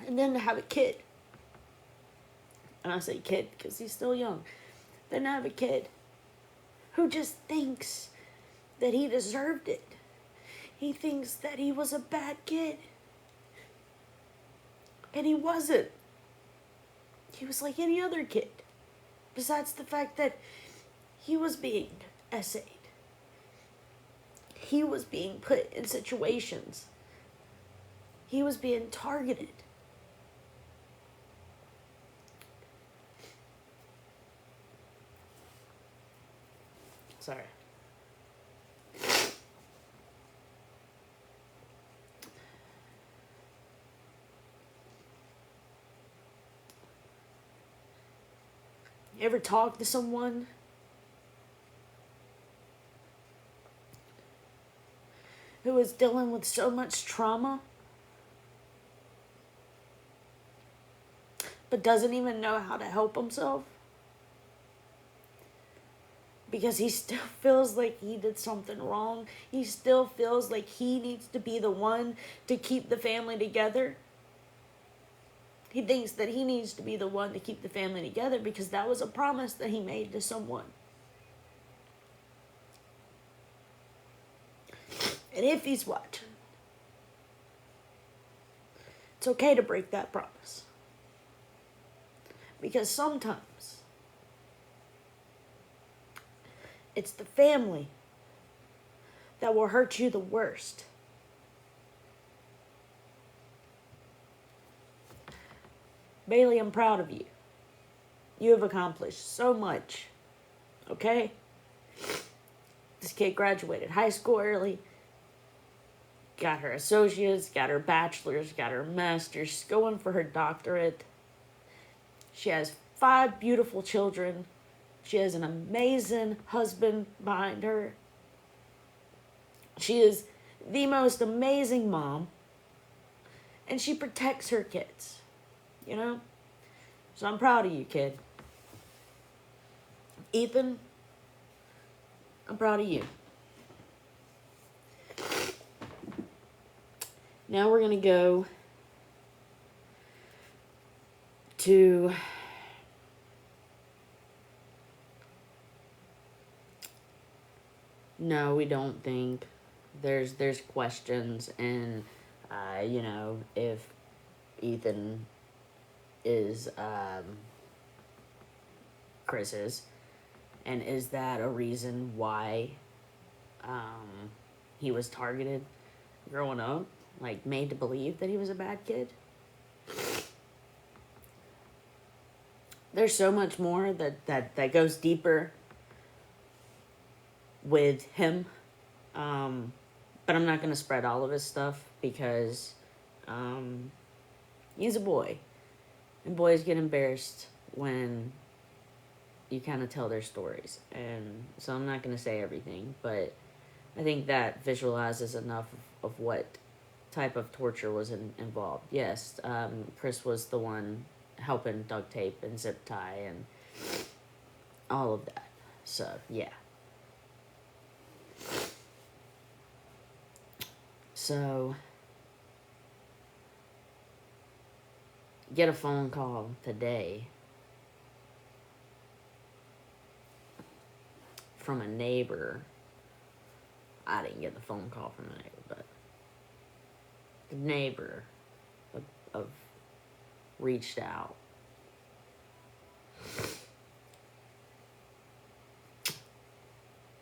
And then to have a kid, and I say kid because he's still young, then to have a kid who just thinks that he deserved it. He thinks that he was a bad kid. And he wasn't. He was like any other kid. Besides the fact that he was being essayed. He was being put in situations. He was being targeted. Sorry. You ever talk to someone who is dealing with so much trauma, but doesn't even know how to help himself? Because he still feels like he did something wrong. He still feels like he needs to be the one to keep the family together. He thinks that he needs to be the one to keep the family together because that was a promise that he made to someone. And if he's watching, it's okay to break that promise. Because sometimes it's the family that will hurt you the worst. Bailey, I'm proud of you. You have accomplished so much. Okay? This kid graduated high school early. Got her associates, got her bachelor's, got her master's. She's going for her doctorate. She has 5 beautiful children. She has an amazing husband behind her. She is the most amazing mom. And she protects her kids. You know? So I'm proud of you, kid. Ethan, I'm proud of you. Now we're going to go to no, we don't think. There's questions, and if Ethan is Chris's, and is that a reason why he was targeted growing up, like made to believe that he was a bad kid? There's so much more that goes deeper with him, but I'm not going to spread all of his stuff because he's a boy, and boys get embarrassed when you kind of tell their stories, and so I'm not going to say everything, but I think that visualizes enough of what type of torture was involved. Yes, Chris was the one helping duct tape and zip tie and all of that, so yeah. So, get a phone call today from a neighbor. I didn't get the phone call from the neighbor, but the neighbor of reached out.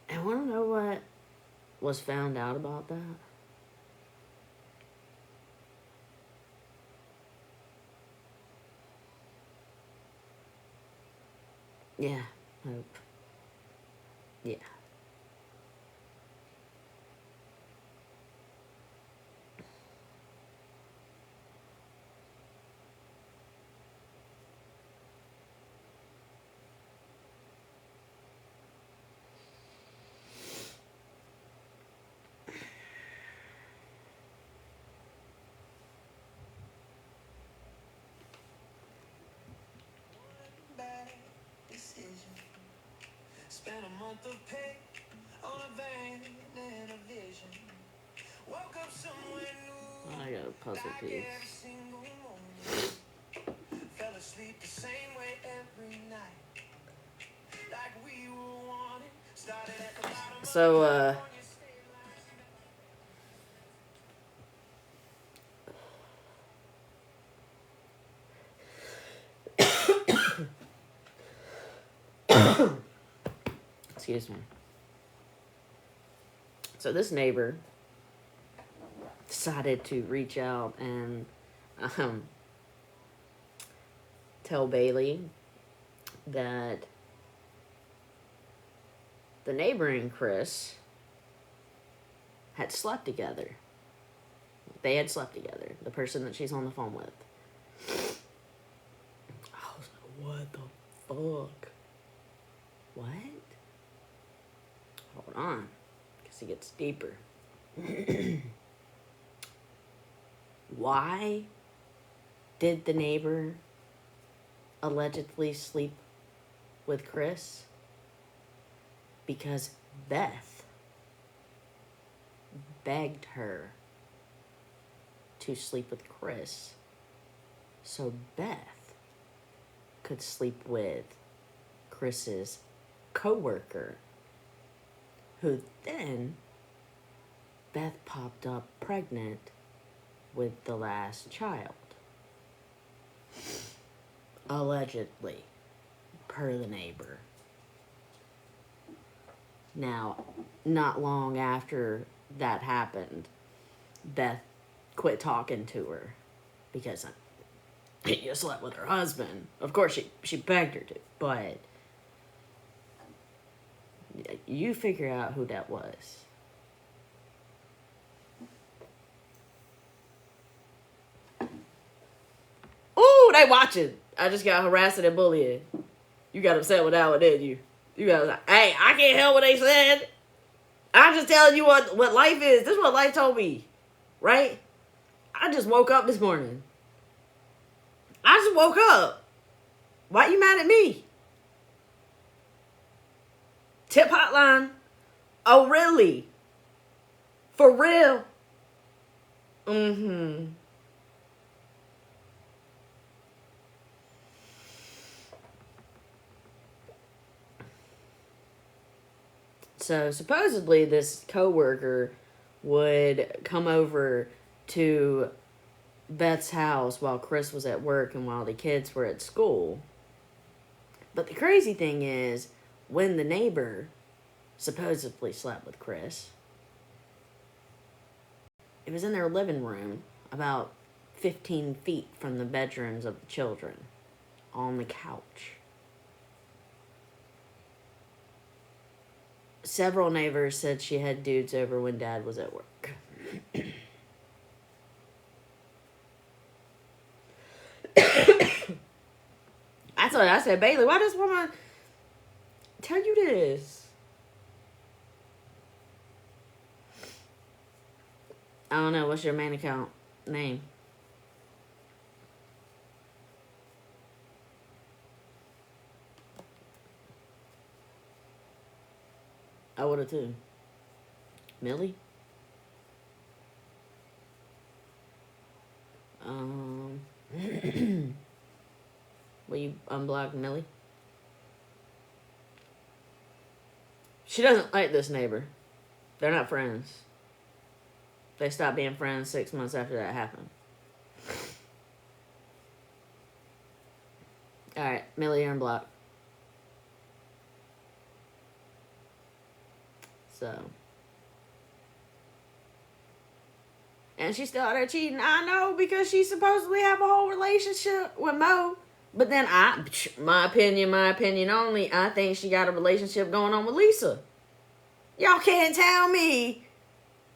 And want to know what was found out about that? Yeah, hope. Yeah. Spent a month of pay on a van and a vision. Woke up somewhere new. I got a puzzle piece. Every single morning. Fell asleep the same way every night. Like we were wanted. Started at the bottom. So, excuse me. So this neighbor decided to reach out and tell Bailey that the neighboring Chris had slept together. They had slept together. The person that she's on the phone with. I was like, what the fuck? What? Hold on. Because it gets deeper. Why did the neighbor allegedly sleep with Chris? Because Beth begged her to sleep with Chris so Beth could sleep with Chris's coworker, who then Beth popped up pregnant with the last child. Allegedly, per the neighbor. Now, not long after that happened, Beth quit talking to her because you slept with her husband. Of course, she begged her to, but you figure out who that was. Ooh, they watching. I just got harassed and bullied. You got upset with that one, didn't you? You got like, hey, I can't help what they said. I'm just telling you what life is. This is what life told me. Right? I just woke up this morning. I just woke up. Why you mad at me? Tip hotline. Oh, really? For real? Mm-hmm. So supposedly this coworker would come over to Beth's house while Chris was at work and while the kids were at school. But the crazy thing is, when the neighbor supposedly slept with Chris, it was in their living room, about 15 feet from the bedrooms of the children, on the couch. Several neighbors said she had dudes over when Dad was at work. That's what I said, Bailey, why does woman tell you this? I don't know, what's your main account name? I would have too. Millie? Will you unblock Millie? She doesn't like this neighbor. They're not friends. They stopped being friends 6 months after that happened. Alright, Millie, you're unblocked. So. And she's still out there cheating. I know, because she supposedly have a whole relationship with Mo. But then my opinion only, I think she got a relationship going on with Lisa. Y'all can't tell me.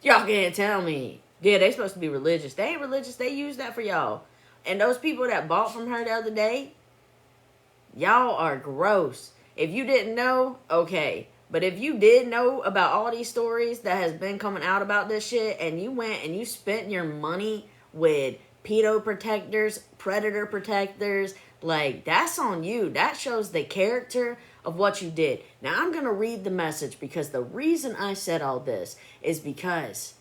Yeah, they supposed to be religious. They ain't religious. They use that for y'all. And those people that bought from her the other day, y'all are gross. If you didn't know, okay. But if you did know about all these stories that has been coming out about this shit, and you went and you spent your money with pedo protectors, predator protectors, like, that's on you. That shows the character of what you did. Now, I'm going to read the message, because the reason I said all this is because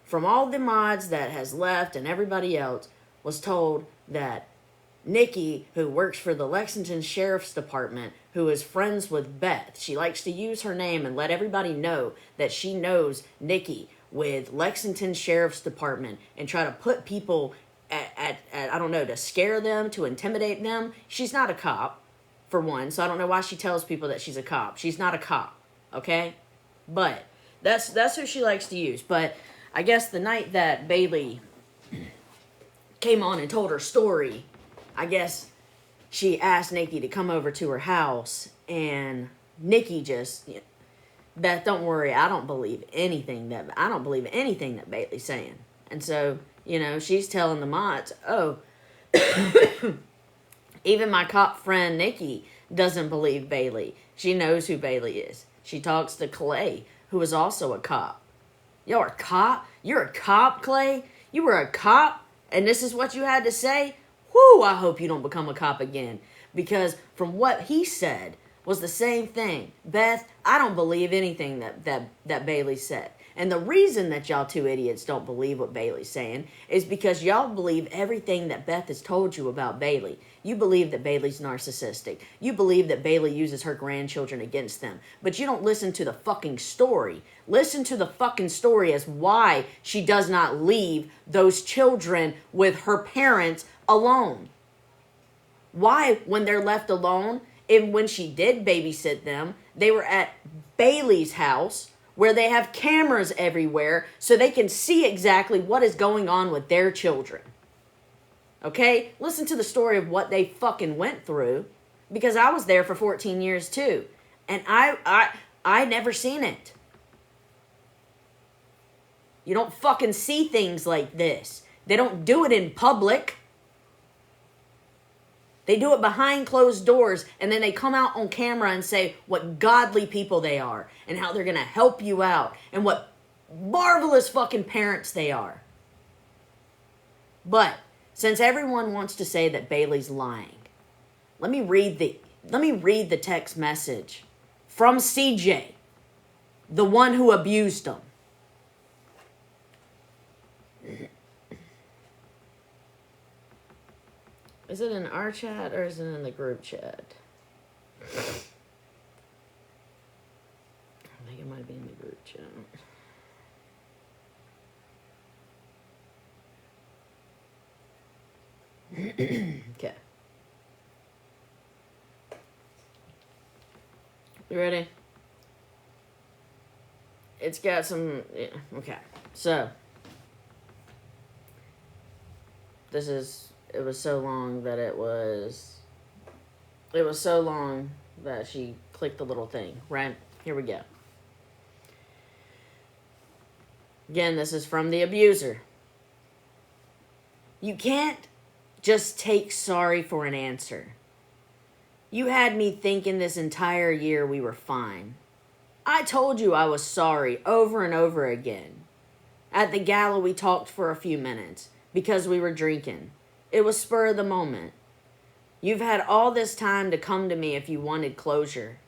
from all the mods that has left and everybody else was told that Nikki, who works for the Lexington Sheriff's Department, who is friends with Beth, she likes to use her name and let everybody know that she knows Nikki with Lexington Sheriff's Department, and try to put people at I don't know, to scare them, to intimidate them. She's not a cop, for one, so I don't know why she tells people that she's a cop. She's not a cop, okay? But that's who she likes to use. But I guess the night that Bailey came on and told her story, I guess she asked Nikki to come over to her house, and Nikki just, Beth, don't worry, I don't believe anything that Bailey's saying. And so, she's telling the mods, oh, even my cop friend Nikki doesn't believe Bailey. She knows who Bailey is. She talks to Clay, who is also a cop. You're a cop? You're a cop, Clay? You were a cop, and this is what you had to say? Whoo, I hope you don't become a cop again. Because from what he said was the same thing. Beth, I don't believe anything that Bailey said. And the reason that y'all two idiots don't believe what Bailey's saying is because y'all believe everything that Beth has told you about Bailey. You believe that Bailey's narcissistic. You believe that Bailey uses her grandchildren against them. But you don't listen to the fucking story. Listen to the fucking story as why she does not leave those children with her parents alone. Why, when they're left alone, and when she did babysit them, they were at Bailey's house, where they have cameras everywhere so they can see exactly what is going on with their children. Okay? Listen to the story of what they fucking went through, because I was there for 14 years too, and I never seen it. You don't fucking see things like this. They don't do it in public. They do it behind closed doors, and then they come out on camera and say what godly people they are and how they're going to help you out and what marvelous fucking parents they are. But since everyone wants to say that Bailey's lying, let me read the text message from CJ, the one who abused them. Is it in our chat or is it in the group chat? I'm making my Okay. You ready? It's got some... Yeah, okay. So... This is... It was so long that it was... It was so long that she clicked the little thing, right? Here we go. Again, this is from the abuser. You can't just take sorry for an answer. You had me thinking this entire year we were fine. I told you I was sorry over and over again. At the gala, we talked for a few minutes because we were drinking. It was spur of the moment. You've had all this time to come to me if you wanted closure.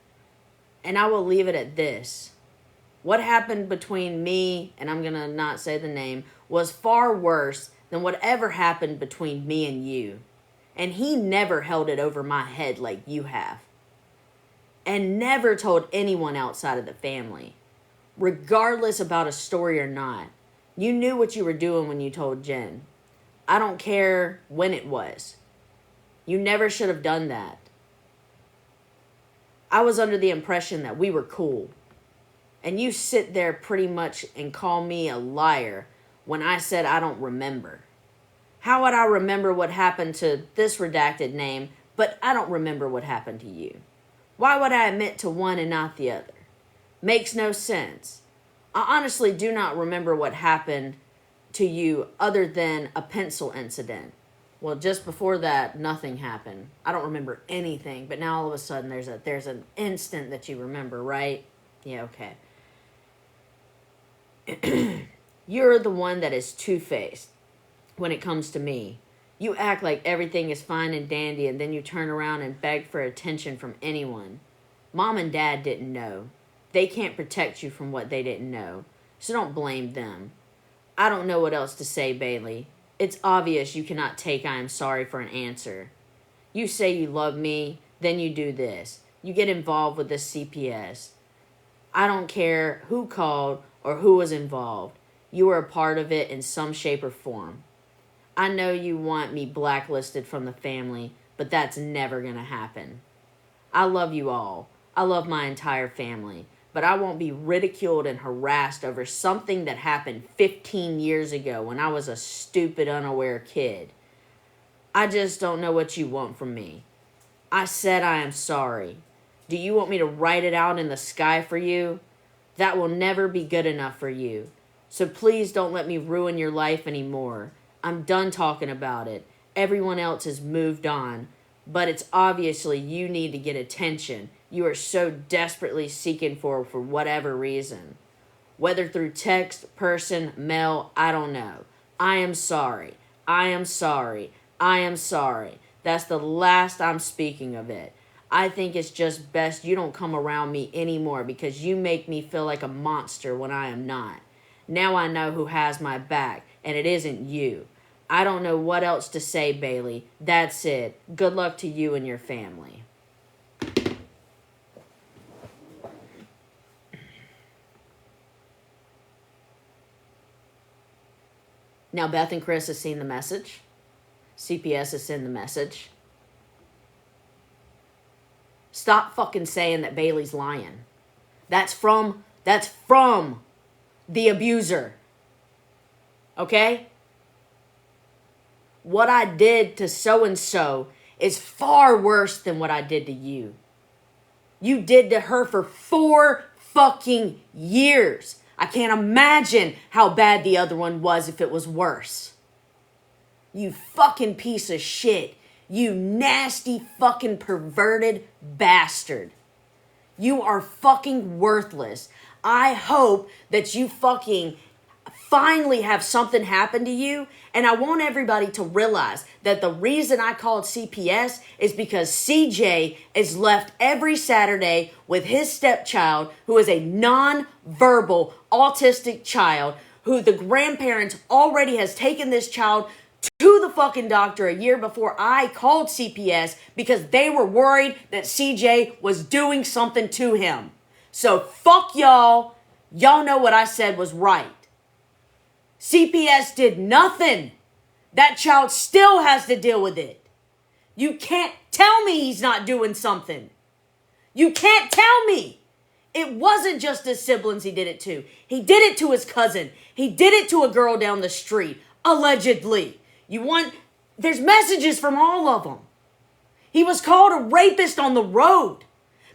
And I will leave it at this. What happened between me, and I'm going to not say the name, was far worse than whatever happened between me and you. And he never held it over my head like you have. And never told anyone outside of the family. Regardless about a story or not. You knew what you were doing when you told Jenn. I don't care when it was. You never should have done that. I was under the impression that we were cool. And you sit there pretty much and call me a liar when I said I don't remember. How would I remember what happened to this redacted name, but I don't remember what happened to you? Why would I admit to one and not the other? Makes no sense. I honestly do not remember what happened to you other than a pencil incident. Well, just before that, nothing happened. I don't remember anything, but now all of a sudden there's an instant that you remember, right? Yeah, okay. You're the one that is two-faced when it comes to me. You act like everything is fine and dandy, and then you turn around and beg for attention from anyone. Mom and Dad didn't know. They can't protect you from what they didn't know, so don't blame them. I don't know what else to say, Bailey. It's obvious you cannot take I am sorry for an answer. You say you love me, then you do this. You get involved with this CPS. I don't care who called or who was involved. You were a part of it in some shape or form. I know you want me blacklisted from the family, but that's never going to happen. I love you all. I love my entire family. But I won't be ridiculed and harassed over something that happened 15 years ago when I was a stupid, unaware kid. I just don't know what you want from me. I said I am sorry. Do you want me to write it out in the sky for you? That will never be good enough for you. So please don't let me ruin your life anymore. I'm done talking about it. Everyone else has moved on. But it's obviously you need to get attention. You are so desperately seeking for whatever reason. Whether through text, person, mail, I don't know. I am sorry. I am sorry. I am sorry. That's the last I'm speaking of it. I think it's just best you don't come around me anymore because you make me feel like a monster when I am not. Now I know who has my back, and it isn't you. I don't know what else to say, Bailey. That's it. Good luck to you and your family. Now, Beth and Chris have seen the message. CPS has sent the message. Stop fucking saying that Bailey's lying. That's from the abuser. Okay? What I did to so-and-so is far worse than what I did to you. You did to her for 4 fucking years. I can't imagine how bad the other one was if it was worse. You fucking piece of shit. You nasty fucking perverted bastard. You are fucking worthless. I hope that you fucking finally have something happen to you. And I want everybody to realize that the reason I called CPS is because CJ is left every Saturday with his stepchild, who is a non-verbal autistic child, who the grandparents already has taken this child to the fucking doctor a year before I called CPS because they were worried that CJ was doing something to him. So fuck y'all. Y'all know what I said was right. CPS did nothing. That child still has to deal with it. You can't tell me he's not doing something. You can't tell me. It wasn't just his siblings he did it to. He did it to his cousin. He did it to a girl down the street, allegedly. There's messages from all of them. He was called a rapist on the road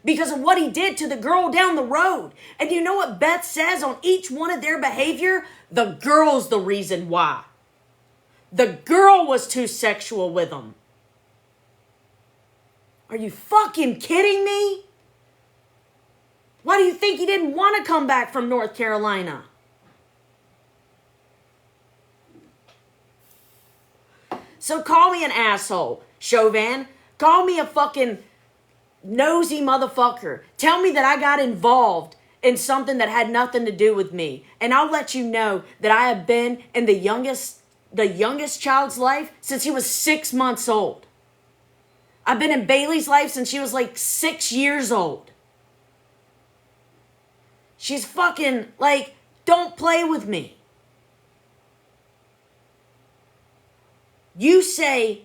because of what he did to the girl down the road. And you know what Beth says on each one of their behavior? The girl's the reason why. The girl was too sexual with him. Are you fucking kidding me? Why do you think he didn't want to come back from North Carolina? So call me an asshole, Chauvin. Call me a fucking nosy motherfucker. Tell me that I got involved in something that had nothing to do with me. And I'll let you know that I have been in the youngest child's life since he was 6 months old. I've been in Bailey's life since she was like 6 years old. She's fucking like, don't play with me. You say,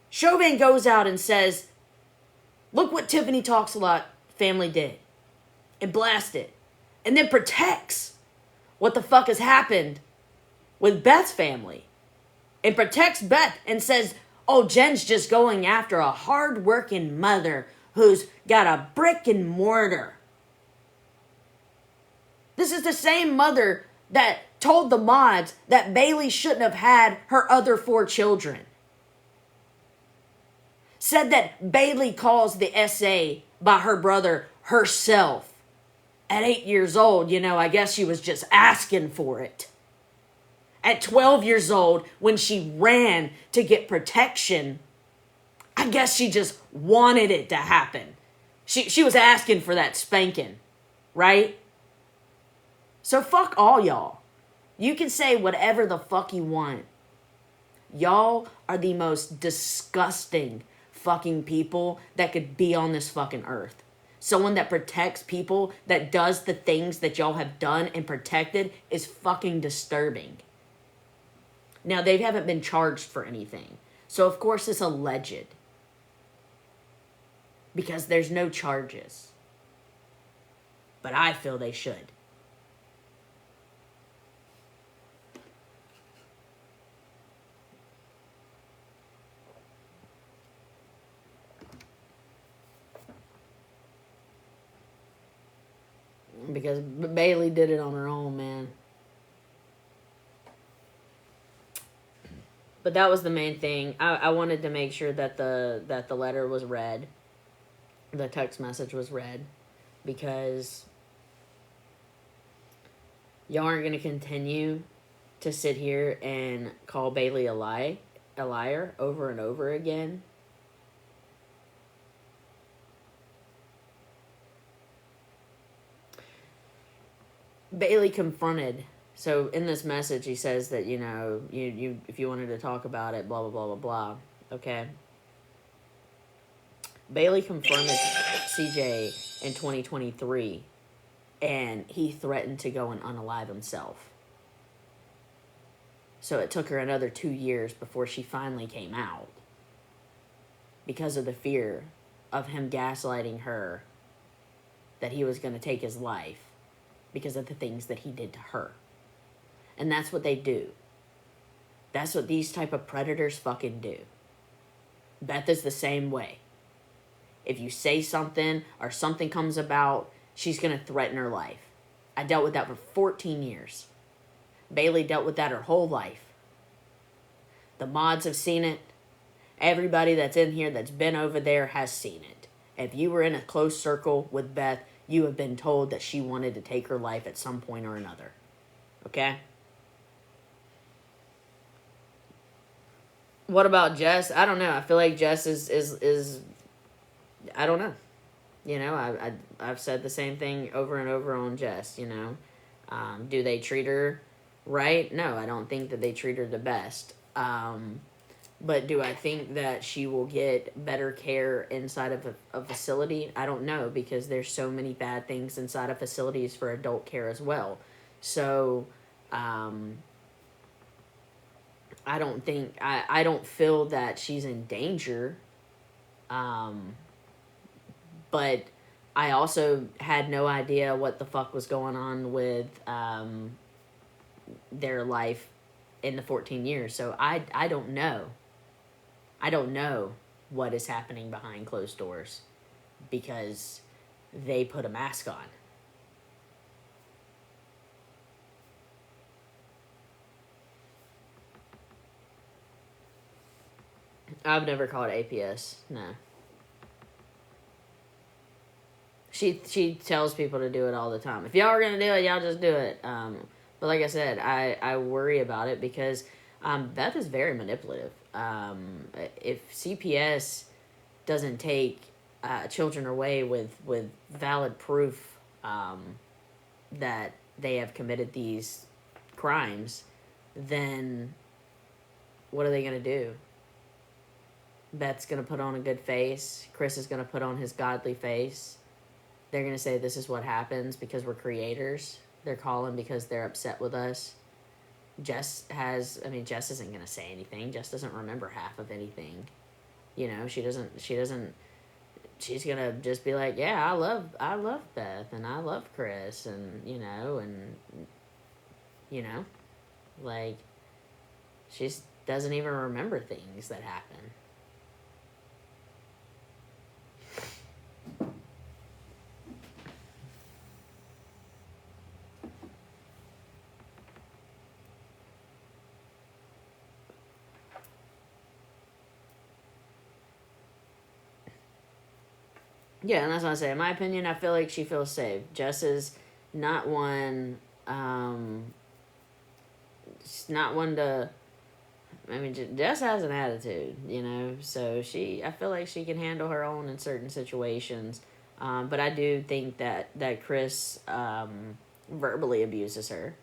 Chauvin goes out and says, look what Tiffany Talks a Lot family did. And blast it. And then protects what the fuck has happened with Beth's family. And protects Beth and says, oh, Jen's just going after a hard-working mother who's got a brick and mortar. This is the same mother that told the mods that Bailey shouldn't have had her other 4 children. Said that Bailey calls the SA by her brother herself. At 8 years old, I guess she was just asking for it. At 12 years old, when she ran to get protection, I guess she just wanted it to happen. She was asking for that spanking, right? So fuck all y'all. You can say whatever the fuck you want. Y'all are the most disgusting fucking people that could be on this fucking earth. Someone that protects people, that does the things that y'all have done and protected is fucking disturbing. Now, they haven't been charged for anything. So, of course, it's alleged. Because there's no charges. But I feel they should. Because Bailey did it on her own, man. But that was the main thing. I wanted to make sure that the letter was read. The text message was read. Because y'all aren't going to continue to sit here and call Bailey a liar over and over again. Bailey confronted. So in this message, he says that, you if you wanted to talk about it, blah, blah, blah, blah, blah. Okay? Bailey confronted CJ in 2023, and he threatened to go and unalive himself. So it took her another 2 years before she finally came out. Because of the fear of him gaslighting her that he was going to take his life because of the things that he did to her. And that's what they do. That's what these type of predators fucking do. Beth is the same way. If you say something or something comes about, she's going to threaten her life. I dealt with that for 14 years. Bailey dealt with that her whole life. The mods have seen it. Everybody that's in here that's been over there has seen it. If you were in a close circle with Beth, you have been told that she wanted to take her life at some point or another. Okay? What about Jess? I don't know. I feel like Jess is I don't know. I've said the same thing over and over on Jess, Do they treat her right? No, I don't think that they treat her the best. But do I think that she will get better care inside of a facility? I don't know, because there's so many bad things inside of facilities for adult care as well. So, I don't think, I don't feel that she's in danger. But I also had no idea what the fuck was going on with their life in the 14 years. So I don't know. I don't know what is happening behind closed doors because they put a mask on. I've never called APS. No. She tells people to do it all the time. If y'all are gonna do it, y'all just do it. But like I said, I worry about it because Beth is very manipulative. If CPS doesn't take children away with valid proof that they have committed these crimes, then what are they gonna do? Beth's gonna put on a good face. Chris is gonna put on his godly face. They're going to say this is what happens because we're creators. They're calling because they're upset with us. Jess isn't going to say anything. Jess doesn't remember half of anything. You know, she's going to just be like, yeah, I love Beth and I love Chris and, like, she doesn't even remember things that happen. Yeah, and that's what I say. In my opinion, I feel like she feels safe. Jess is not one. She's not one to. I mean, Jess has an attitude, So I feel like she can handle her own in certain situations. But I do think that Chris verbally abuses her.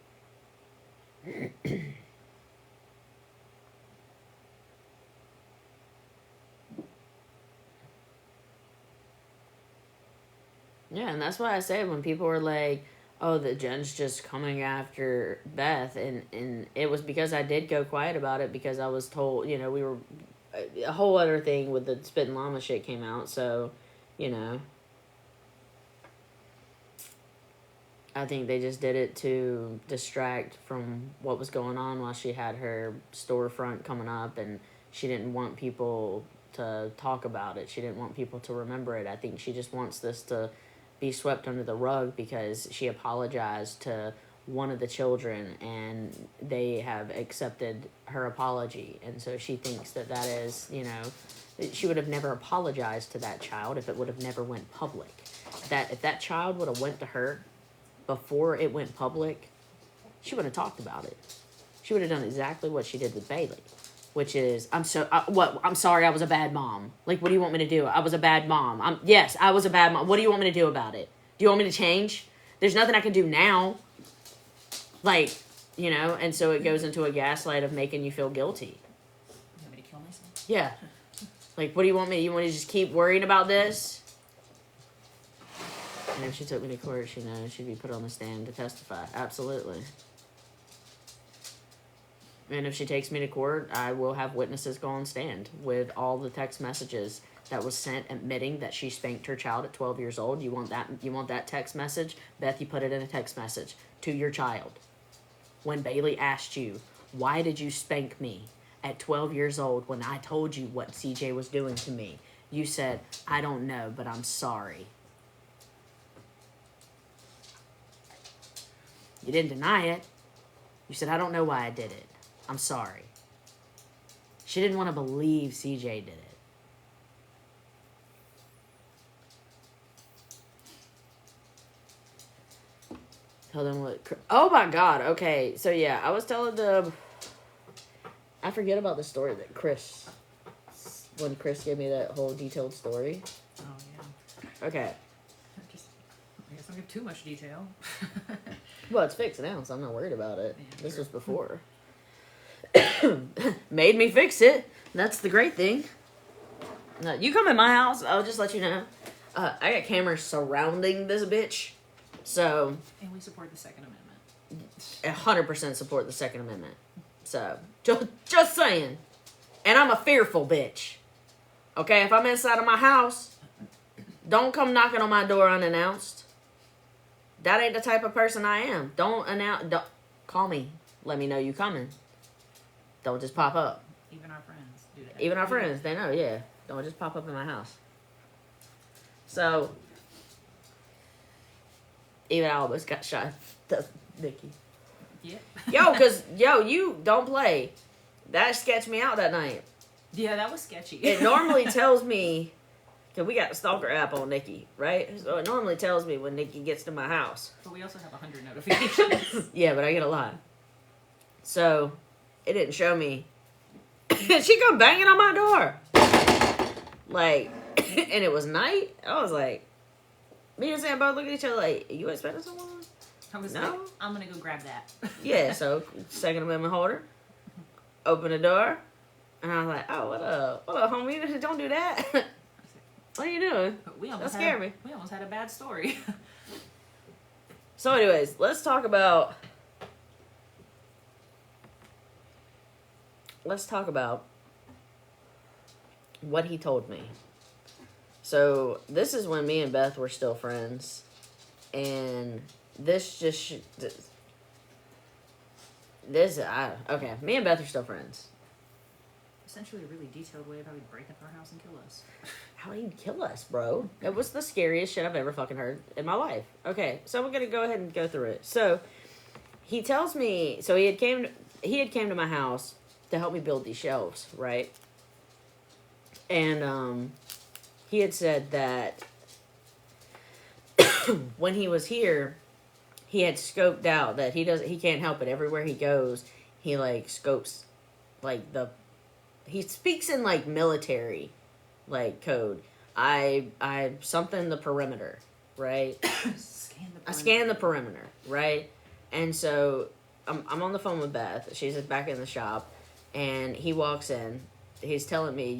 Yeah, and that's why I say when people are like, oh, the Jen's just coming after Beth, and it was because I did go quiet about it because I was told, we were, a whole other thing with the Spittin' Llama shit came out, so, I think they just did it to distract from what was going on while she had her storefront coming up, and she didn't want people to talk about it. She didn't want people to remember it. I think she just wants this to be swept under the rug because she apologized to one of the children and they have accepted her apology. And so she thinks that is, she would have never apologized to that child if it would have never went public. That if that child would have went to her before it went public, she would have talked about it. She would have done exactly what she did with Bailey. Which is, I'm sorry, I was a bad mom. Like, what do you want me to do? I was a bad mom. Yes, I was a bad mom. What do you want me to do about it? Do you want me to change? There's nothing I can do now. Like, and so it goes into a gaslight of making you feel guilty. You want me to kill myself? Yeah. Like, what do you want me? You want to just keep worrying about this? And if she took me to court, she'd be put on the stand to testify. Absolutely. And if she takes me to court, I will have witnesses go on stand with all the text messages that was sent admitting that she spanked her child at 12 years old. You want that text message? Beth, you put it in a text message to your child. When Bailey asked you, why did you spank me at 12 years old when I told you what CJ was doing to me? You said, I don't know, but I'm sorry. You didn't deny it. You said, I don't know why I did it. I'm sorry. She didn't want to believe CJ did it. Tell them what... Oh my God. Okay. So yeah, I was telling them... I forget about the story that Chris... When Chris gave me that whole detailed story. Oh, yeah. Okay. I guess I don't give too much detail. Well, it's fixed now, so I'm not worried about it. Yeah, this sure. was before. Made me fix it. That's the great thing. You come in my house, I'll just let you know. I got cameras surrounding this bitch. So. And we support the Second Amendment. 100% support the Second Amendment. So, just saying. And I'm a fearful bitch. Okay, if I'm inside of my house, don't come knocking on my door unannounced. That ain't the type of person I am. Don't call me. Let me know you coming. Don't just pop up. Even our friends do that. Even our friends, they know, yeah. Don't just pop up in my house. So, even I almost got shot. Nikki. Yep. You don't play. That sketched me out that night. Yeah, that was sketchy. It normally tells me, because we got the stalker app on Nikki, right? So it normally tells me when Nikki gets to my house. But we also have 100 notifications. Yeah, but I get a lot. So, it didn't show me. She come banging on my door. Like, and it was night. I was like, me and Sam both look at each other like, you expecting someone? I was No. like, I'm going to go grab that. Yeah, so Second Amendment holder. Open the door. And I was like, oh, what up, homie? Don't do that. What are you doing? That scared me. We almost had a bad story. So anyways, let's talk about what he told me. So this is when me and Beth were still friends. And this just... okay, me and Beth are still friends. Essentially a really detailed way of how he'd break into our house and kill us. How he'd kill us, bro. It was the scariest shit I've ever fucking heard in my life. Okay, so I'm gonna go ahead and go through it. So, he tells me... So he had came to my house to help me build these shelves, right? And, he had said that when he was here, he had scoped out that he can't help it. Everywhere he goes, he, like, scopes, like, he speaks in, like, military, like, code. I something the perimeter, right? I scan the perimeter, right? And so, I'm on the phone with Beth. She's back in the shop, and he walks in. He's telling me,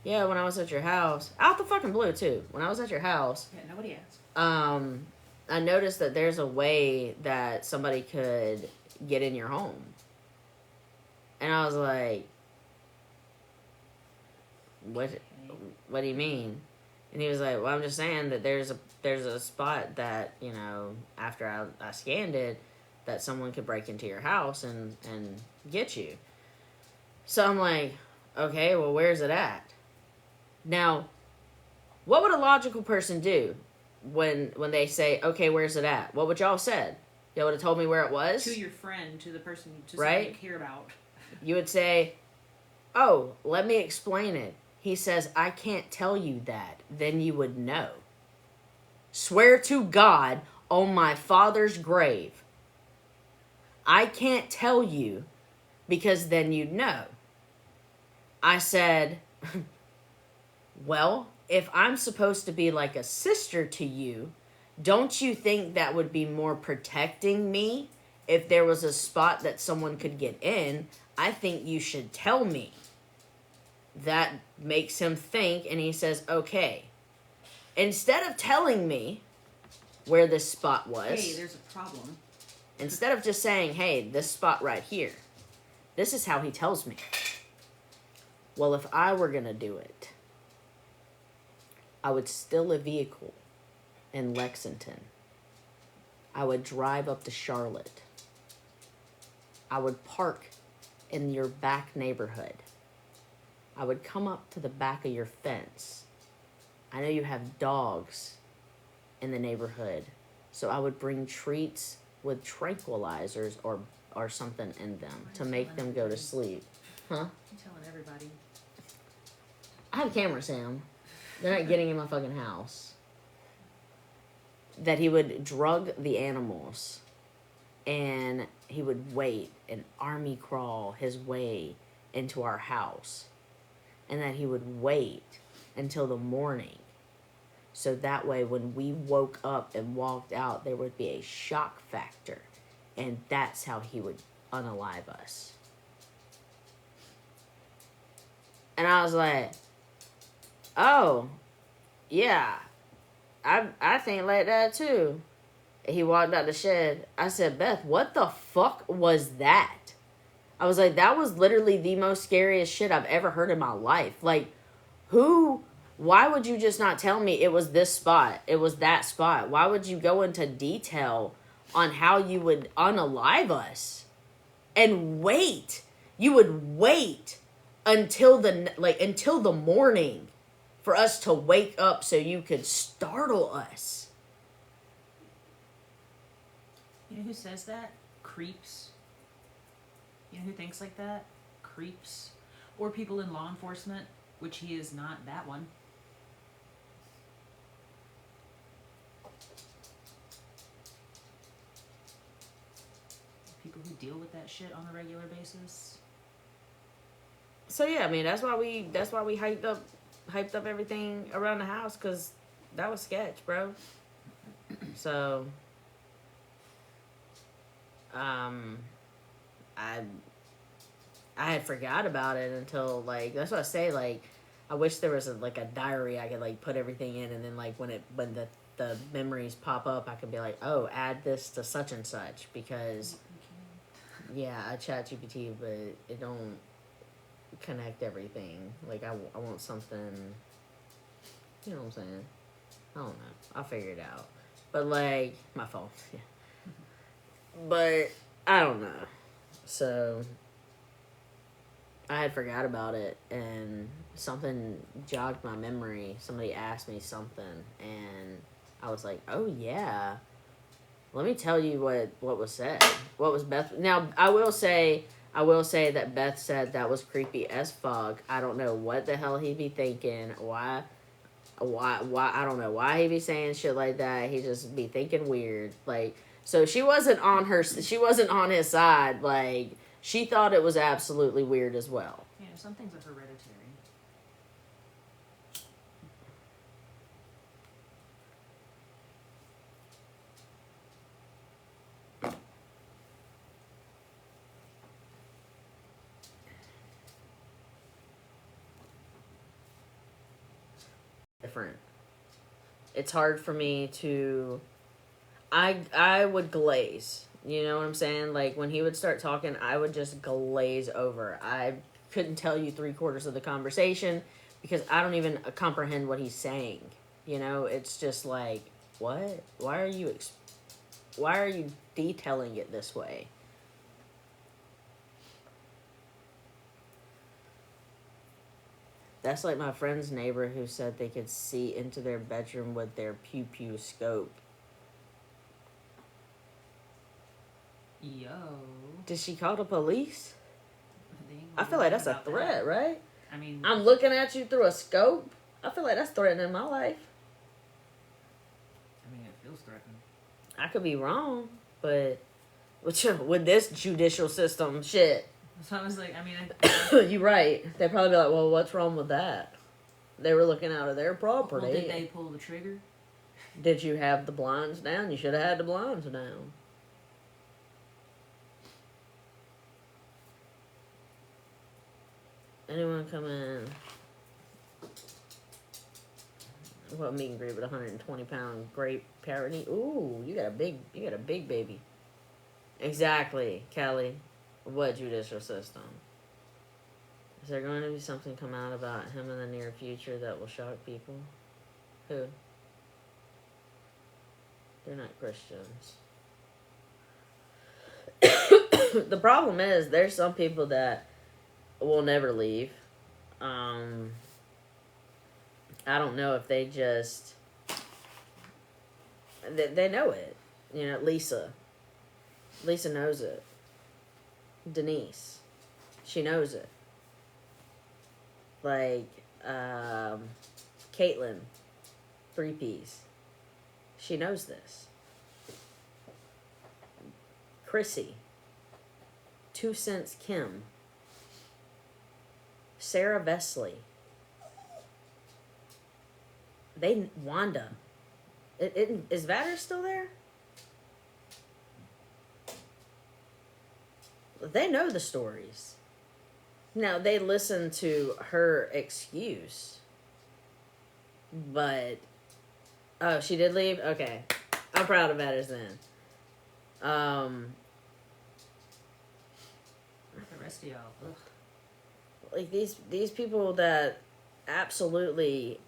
yeah, when I was at your house, out the fucking blue, too. When I was at your house. Yeah, nobody asked. I noticed that there's a way that somebody could get in your home. And I was like, what do you mean? And he was like, well, I'm just saying that there's a spot that, after I scanned it, that someone could break into your house and get you. So I'm like, okay, well, where's it at? Now, what would a logical person do when they say, okay, where's it at? What would y'all have said? Y'all would have told me where it was? To your friend, to the person, to right? somebody you care about. You would say, oh, let me explain it. He says, I can't tell you that. Then you would know. Swear to God on my father's grave. I can't tell you because then you'd know. I said, well, if I'm supposed to be like a sister to you, don't you think that would be more protecting me if there was a spot that someone could get in? I think you should tell me. That makes him think, and he says, okay. Instead of telling me where this spot was... Hey, there's a problem. Instead of just saying, hey, this spot right here. This is how he tells me. Well, if I were going to do it, I would steal a vehicle in Lexington. I would drive up to Charlotte. I would park in your back neighborhood. I would come up to the back of your fence. I know you have dogs in the neighborhood, so I would bring treats with tranquilizers or something in them to make them go to sleep. Huh? I'm telling everybody. I have a camera, Sam. They're not getting in my fucking house. That he would drug the animals and he would wait and army crawl his way into our house. And that he would wait until the morning. So that way when we woke up and walked out, there would be a shock factor. And that's how he would unalive us. And I was like, oh, yeah, I think like that too. He walked out the shed. I said, Beth, what the fuck was that? I was like, that was literally the most scariest shit I've ever heard in my life. Like, why would you just not tell me it was this spot? It was that spot. Why would you go into detail on how you would unalive us? And wait. You would wait until the morning for us to wake up so you could startle us. You know who says that? Creeps. You know who thinks like that? Creeps. Or people in law enforcement, which he is not that one. People who deal with that shit on a regular basis. So yeah, I mean that's why we hyped up everything around the house, because that was sketch, bro. So I had forgot about it until, like, that's what I say, like, I wish there was a diary I could like put everything in, and then like when the memories pop up, I could be like, oh, add this to such and such, because yeah, I chat GPT, but it don't connect everything. Like I want something, you know what I'm saying? I don't know. I'll figure it out. But like my phone, yeah. But I don't know. So I had forgot about it, and something jogged my memory. Somebody asked me something, and I was like, oh yeah, let me tell you what was said. What was Beth? Now I will say that Beth said that was creepy as fuck. I don't know what the hell he'd be thinking. Why I don't know why he'd be saying shit like that. He just be thinking weird. Like, so she wasn't on his side. Like, she thought it was absolutely weird as well. Yeah, some things are hereditary. Different. It's hard for me to. I would glaze. You know what I'm saying? Like, when he would start talking, I would just glaze over. I couldn't tell you 3/4 of the conversation because I don't even comprehend what he's saying. You know, it's just like, what? Why are you detailing it this way? That's like my friend's neighbor who said they could see into their bedroom with their pew-pew scope. Yo. Did she call the police? I feel like that's a threat, right? I mean, I'm looking at you through a scope. I feel like that's threatening my life. I mean, it feels threatening. I could be wrong, but with this judicial system, shit. So I was like, I mean, You're right. They'd probably be like, well, what's wrong with that? They were looking out of their property. well, did they pull the trigger? Did you have the blinds down? You should have had the blinds down. Anyone come in? What meet and greet with 120-pound grape parody? Ooh, you got a big baby. Exactly, Kelly. What judicial system? Is there going to be something come out about him in the near future that will shock people? Who? They're not Christians. The problem is, there's some people that will never leave. I don't know if they just... They know it. You know, Lisa. Lisa knows it. Denise. She knows it. Like, Caitlin. 3Ps. She knows this. Chrissy. 2 Cents Kim. Sarah Vesley. Wanda. Is Vader still there? They know the stories. No, they listened to her excuse. But, oh, she did leave? Okay. I'm proud of matters then. The rest of y'all. Ugh. Like these people that absolutely,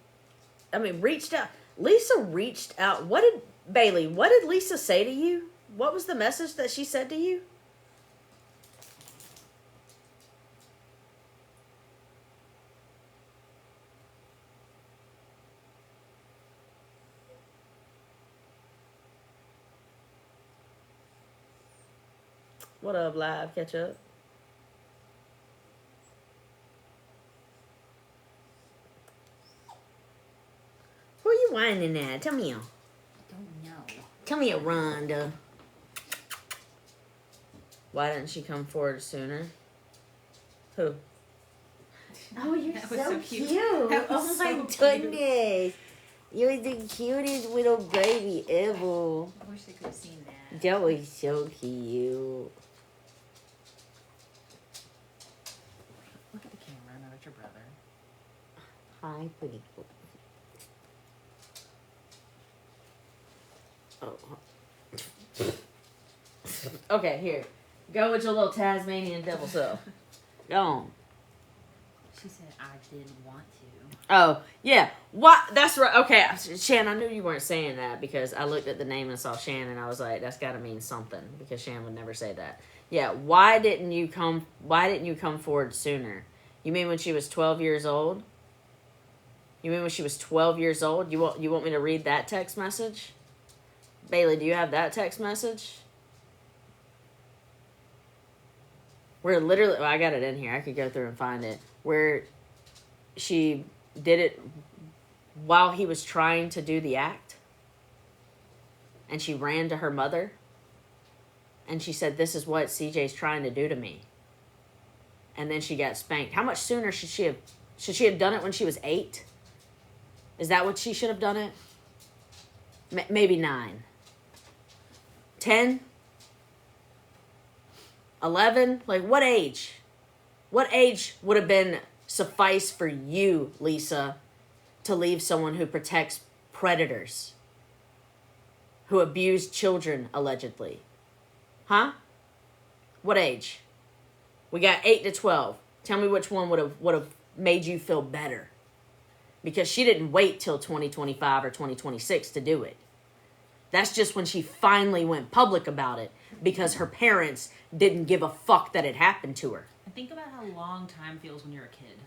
I mean, reached out. Lisa reached out. What did Lisa say to you? What was the message that she said to you? What up, live? Catch up. Who are you whining at? Tell me. I don't know. Tell me, Rhonda. Why didn't she come forward sooner? Who? Oh, you're That was so so cute. cute. That was Oh my so cute. goodness. You're the cutest little baby ever. I wish they could have seen that. That was so cute. Look at the camera. Now that's your brother. Hi, pretty cool. Oh. Okay, here. Go with your little Tasmanian devil self. Go on. She said, I did want to. Oh, yeah. What? That's right. Okay, Shan, I knew you weren't saying that because I looked at the name and saw Shan and I was like, that's got to mean something because Shan would never say that. Yeah, why didn't you come forward sooner? You mean when she was 12 years old? You mean when she was 12 years old? You want me to read that text message? Bailey, do you have that text message? Where literally, well, I got it in here. I could go through and find it. Where she did it while he was trying to do the act. And she ran to her mother. And she said, this is what CJ's trying to do to me. And then she got spanked. How much sooner should she have done it when she was 8? Is that what she should have done it? Maybe 9. 10? 11? Like, what age? What age would have been suffice for you, Lisa, to leave someone who protects predators, who abused children, allegedly? Huh? What age? We got 8 to 12. Tell me which one would have made you feel better. Because she didn't wait till 2025 or 2026 to do it. That's just when she finally went public about it because her parents didn't give a fuck that it happened to her. And think about how long time feels when you're a kid.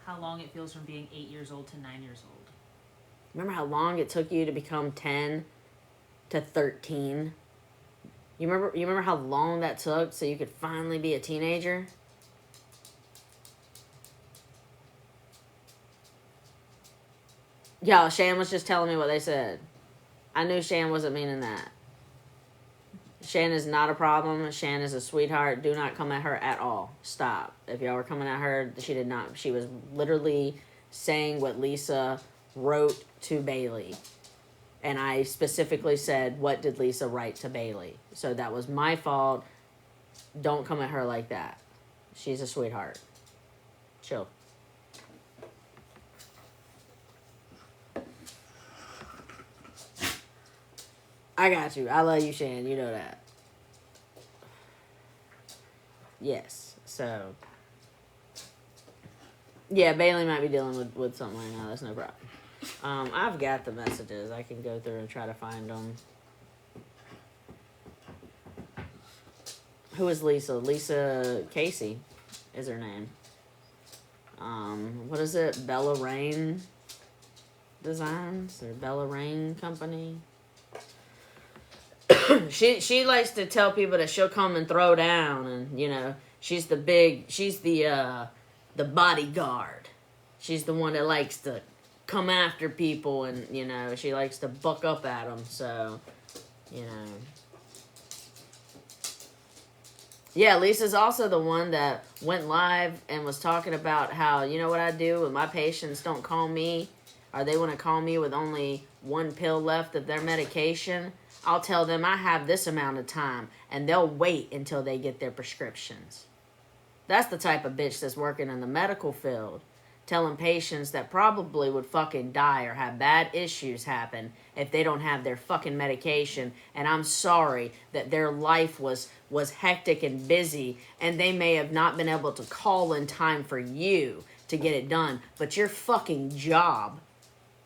How long it feels from being 8 years old to 9 years old. Remember how long it took you to become 10 to 13? You remember how long that took so you could finally be a teenager? Y'all, Shan was just telling me what they said. I knew Shan wasn't meaning that. Shan is not a problem. Shan is a sweetheart. Do not come at her at all. Stop. If y'all were coming at her, she did not. She was literally saying what Lisa wrote to Bailey. And I specifically said, what did Lisa write to Bailey? So that was my fault. Don't come at her like that. She's a sweetheart. Chill. I got you. I love you, Shan. You know that. Yes. So, yeah, Bailey might be dealing with something right now. That's no problem. I've got the messages. I can go through and try to find them. Who is Lisa? Lisa Casey is her name. What is it? Bella Rain Designs or Bella Rain Company? She likes to tell people that she'll come and throw down, and you know she's the bodyguard. She's the one that likes to come after people, and you know she likes to buck up at them. So, you know, yeah. Lisa's also the one that went live and was talking about how, you know what I do when my patients don't call me, or they want to call me with only one pill left of their medication. I'll tell them I have this amount of time, and they'll wait until they get their prescriptions. That's the type of bitch that's working in the medical field, telling patients that probably would fucking die or have bad issues happen if they don't have their fucking medication. And I'm sorry that their life was hectic and busy, and they may have not been able to call in time for you to get it done. But your fucking job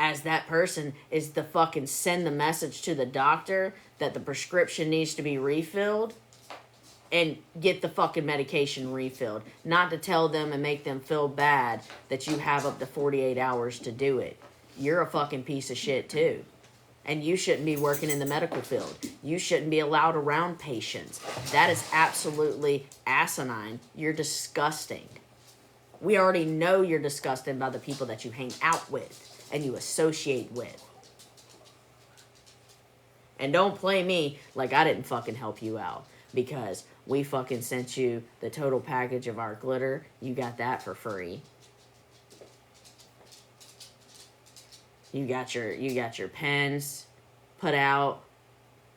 as that person is to fucking send the message to the doctor that the prescription needs to be refilled and get the fucking medication refilled. Not to tell them and make them feel bad that you have up to 48 hours to do it. You're a fucking piece of shit too. And you shouldn't be working in the medical field. You shouldn't be allowed around patients. That is absolutely asinine. You're disgusting. We already know you're disgusting by the people that you hang out with and you associate with. And don't play me like I didn't fucking help you out, because we fucking sent you the total package of our glitter. You got that for free. You got your pens put out.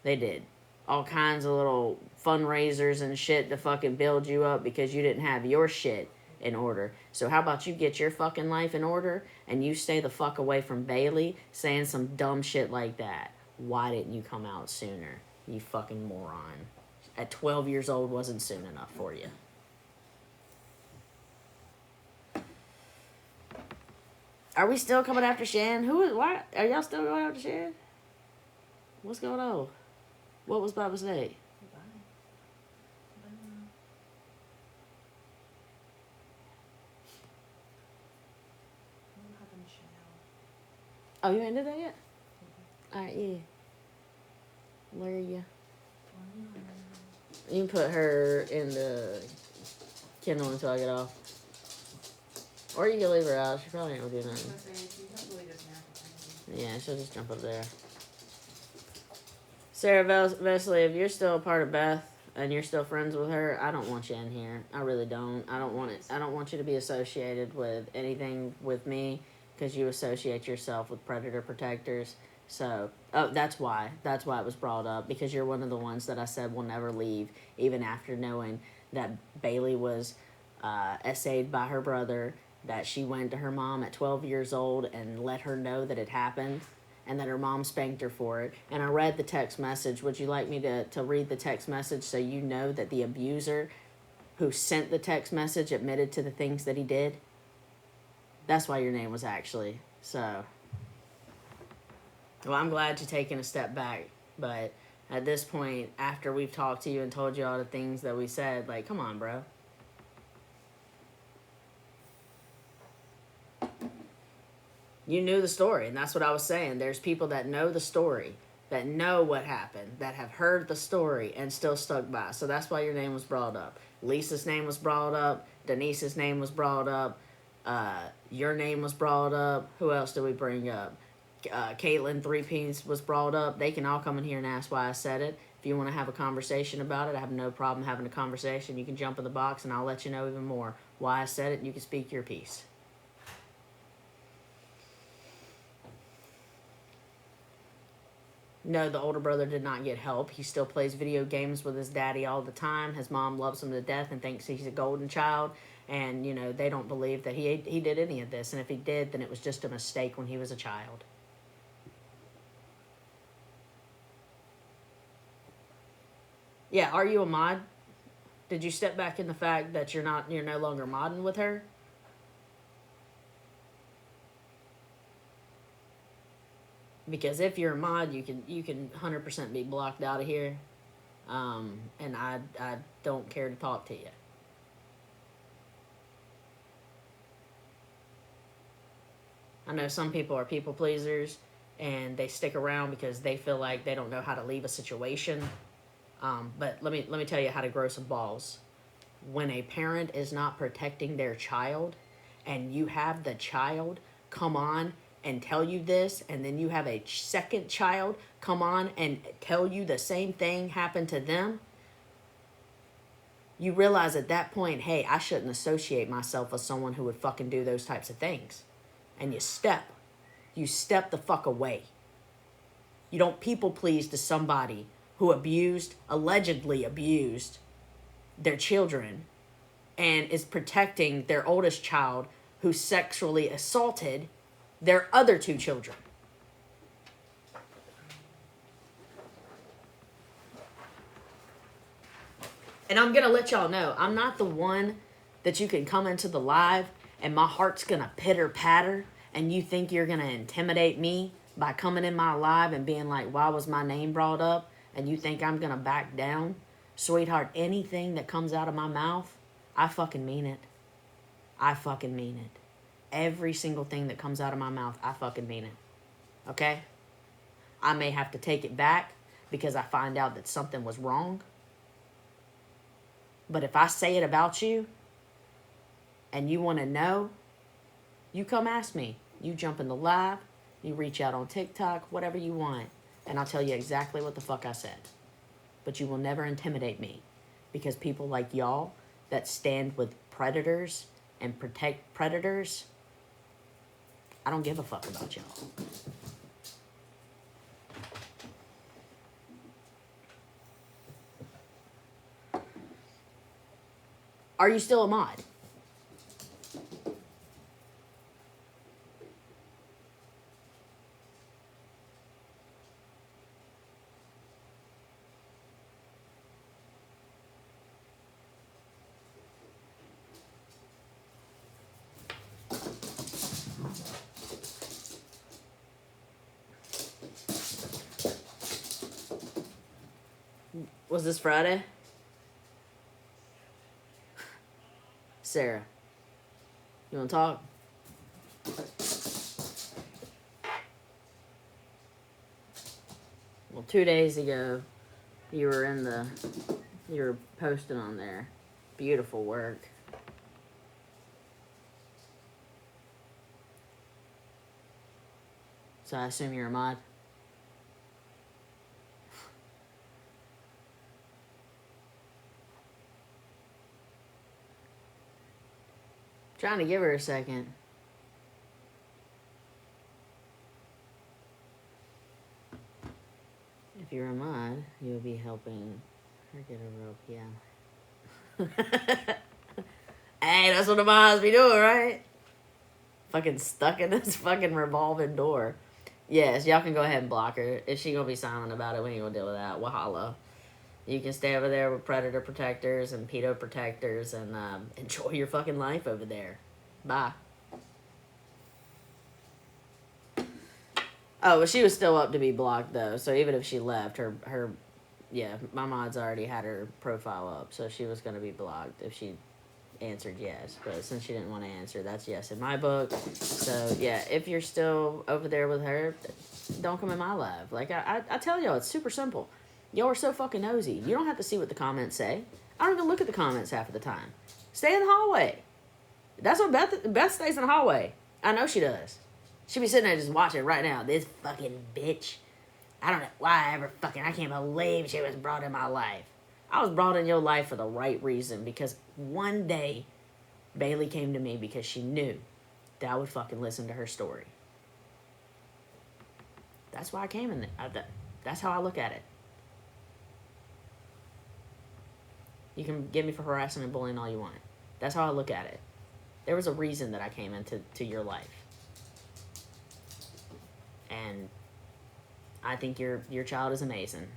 They did all kinds of little fundraisers and shit to fucking build you up because you didn't have your shit in order. So how about you get your fucking life in order and you stay the fuck away from Bailey saying some dumb shit like that? Why didn't you come out sooner, you fucking moron? At 12 years old wasn't soon enough for you. Are we still coming after Shan? Why? Are y'all still going after Shan? What's going on? What was by mistake? Oh, you ain't did that yet? Alright, yeah. Where you? You can put her in the kennel until I get off. Or you can leave her out. She probably ain't gonna do nothing. Yeah, she'll just jump up there. Sarah Vesley, if you're still a part of Beth and you're still friends with her, I don't want you in here. I really don't. I don't want it. I don't want you to be associated with anything with me because you associate yourself with predator protectors. So, that's why it was brought up, because you're one of the ones that I said will never leave, even after knowing that Bailey was essayed by her brother, that she went to her mom at 12 years old and let her know that it happened, and that her mom spanked her for it. And I read the text message. Would you like me to read the text message so you know that the abuser who sent the text message admitted to the things that he did? That's why your name was actually, so... Well, I'm glad you're taking a step back, but at this point, after we've talked to you and told you all the things that we said, like, come on, bro. You knew the story, and that's what I was saying. There's people that know the story, that know what happened, that have heard the story and still stuck by. So that's why your name was brought up. Lisa's name was brought up. Denise's name was brought up. Your name was brought up. Who else did we bring up? Caitlin 3Ps was brought up. They can all come in here and ask why I said it. If you want to have a conversation about it, I have no problem having a conversation. You can jump in the box and I'll let you know even more why I said it, and you can speak your piece. No, the older brother did not get help. He still plays video games with his daddy all the time. His mom loves him to death and thinks he's a golden child. And, you know, they don't believe that he did any of this. And if he did, then it was just a mistake when he was a child. Yeah, are you a mod? Did you step back in the fact that you're no longer modding with her? Because if you're a mod, you can 100% be blocked out of here. And I don't care to talk to you. I know some people are people pleasers and they stick around because they feel like they don't know how to leave a situation. But let me tell you how to grow some balls. When a parent is not protecting their child and you have the child come on and tell you this, and then you have a second child come on and tell you the same thing happened to them, you realize at that point, hey, I shouldn't associate myself with someone who would fucking do those types of things. And you step the fuck away. You don't people please to somebody who allegedly abused their children and is protecting their oldest child who sexually assaulted their other 2 children. And I'm going to let y'all know, I'm not the one that you can come into the live and my heart's going to pitter patter and you think you're going to intimidate me by coming in my live and being like, why was my name brought up? And you think I'm going to back down? Sweetheart, anything that comes out of my mouth, I fucking mean it. I fucking mean it. Every single thing that comes out of my mouth, I fucking mean it. Okay? I may have to take it back because I find out that something was wrong. But if I say it about you and you want to know, you come ask me. You jump in the live, you reach out on TikTok, whatever you want, and I'll tell you exactly what the fuck I said. But you will never intimidate me because people like y'all that stand with predators and protect predators, I don't give a fuck about y'all. Are you still a mod? Was this Friday? Sarah, you want to talk? Well, 2 days ago, you were posting on there. Beautiful work. So I assume you're a mod? Trying to give her a second. If you're a mod, you'll be helping her get a rope, yeah. Hey, that's what the mods be doing, right? Fucking stuck in this fucking revolving door. Yes, y'all can go ahead and block her. If she gonna be silent about it, we ain't gonna deal with that. Wahala. You can stay over there with predator protectors and pedo protectors and enjoy your fucking life over there. Bye. Oh, well, she was still up to be blocked, though. So even if she left, her yeah, my mods already had her profile up. So she was going to be blocked if she answered yes. But since she didn't want to answer, that's yes in my book. So, yeah, if you're still over there with her, don't come in my live. Like, I tell y'all, it's super simple. Y'all are so fucking nosy. You don't have to see what the comments say. I don't even look at the comments half of the time. Stay in the hallway. That's what Beth stays in the hallway. I know she does. She be sitting there just watching right now. This fucking bitch. I don't know why I can't believe she was brought in my life. I was brought in your life for the right reason because one day Bailey came to me because she knew that I would fucking listen to her story. That's why I came in there. That's how I look at it. You can get me for harassing and bullying all you want. That's how I look at it. There was a reason that I came into your life. And I think your child is amazing.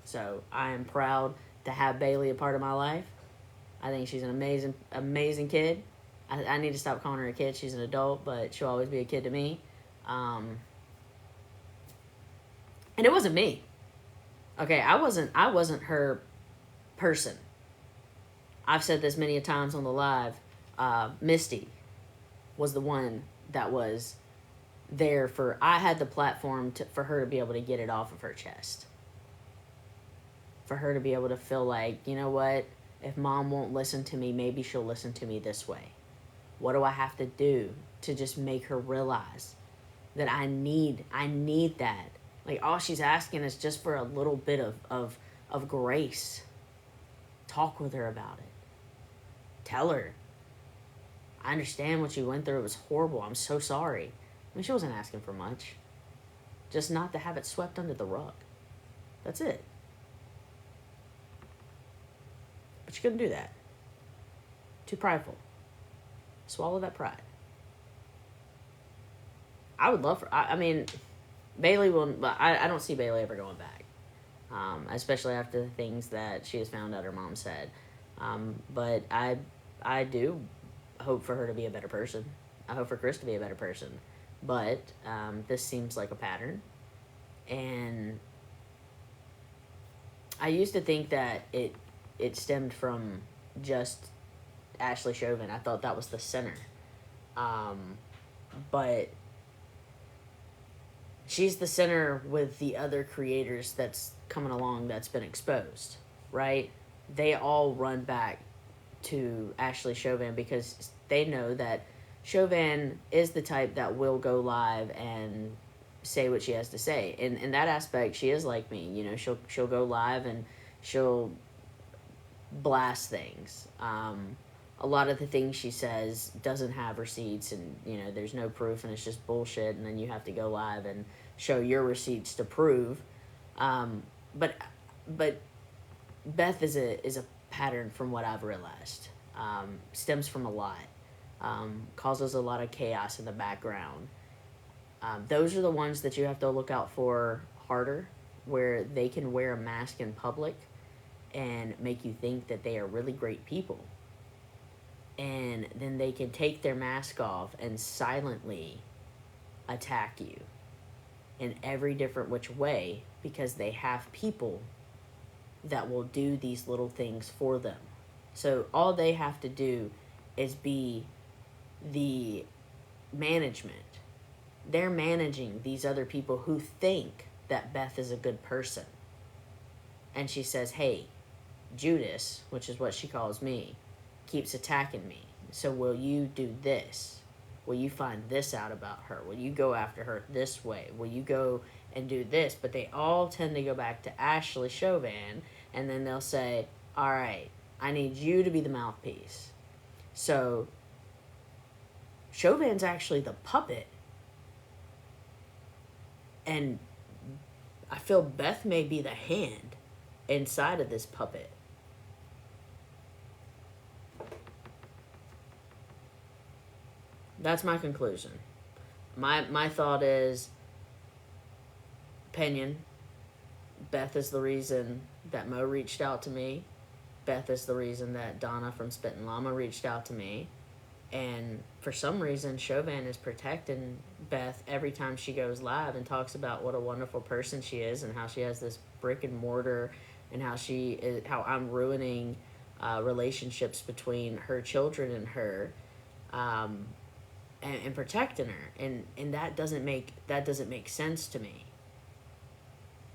So I am proud to have Bailey a part of my life. I think she's an amazing kid. I need to stop calling her a kid. She's an adult, but she'll always be a kid to me. And it wasn't me. Okay, I wasn't her person. I've said this many a times on the live. Misty was the one that was there for, I had the platform for her to be able to get it off of her chest. For her to be able to feel like, you know what, if mom won't listen to me, maybe she'll listen to me this way. What do I have to do to just make her realize that I need that? Like, all she's asking is just for a little bit of grace. Talk with her about it. Tell her, I understand what you went through. It was horrible. I'm so sorry. I mean, she wasn't asking for much. Just not to have it swept under the rug. That's it. But she couldn't do that. Too prideful. Swallow that pride. I would love for... I mean, Bailey will... But I don't see Bailey ever going back. Especially after the things that she has found out her mom said. But I do hope for her to be a better person. I hope for Chris to be a better person. But this seems like a pattern. And I used to think that it stemmed from just Ashley Chauvin. I thought that was the center. But she's the center with the other creators that's coming along that's been exposed, right? They all run back to Ashley Chauvin because they know that Chauvin is the type that will go live and say what she has to say. In that aspect, she is like me. You know, she'll go live and she'll blast things. A lot of the things she says doesn't have receipts, and you know, there's no proof, and it's just bullshit. And then you have to go live and show your receipts to prove. But Beth is a pattern from what I've realized. Stems from a lot. Causes a lot of chaos in the background. Those are the ones that you have to look out for harder, where they can wear a mask in public and make you think that they are really great people. And then they can take their mask off and silently attack you in every different which way because they have people that will do these little things for them. So all they have to do is be the management. They're managing these other people who think that Beth is a good person. And she says, hey, Judas, which is what she calls me, keeps attacking me. So will you do this? Will you find this out about her? Will you go after her this way? Will you go and do this? But they all tend to go back to Ashley Chauvin, and then they'll say, all right, I need you to be the mouthpiece. So Chauvin's actually the puppet. And I feel Beth may be the hand inside of this puppet. That's my conclusion. My thought is, opinion, Beth is the reason that Mo reached out to me. Beth is the reason that Donna from Spittin' Llama reached out to me. And for some reason, Chauvin is protecting Beth every time she goes live and talks about what a wonderful person she is and how she has this brick and mortar and how I'm ruining relationships between her children and her. And protecting her, and that doesn't make sense to me.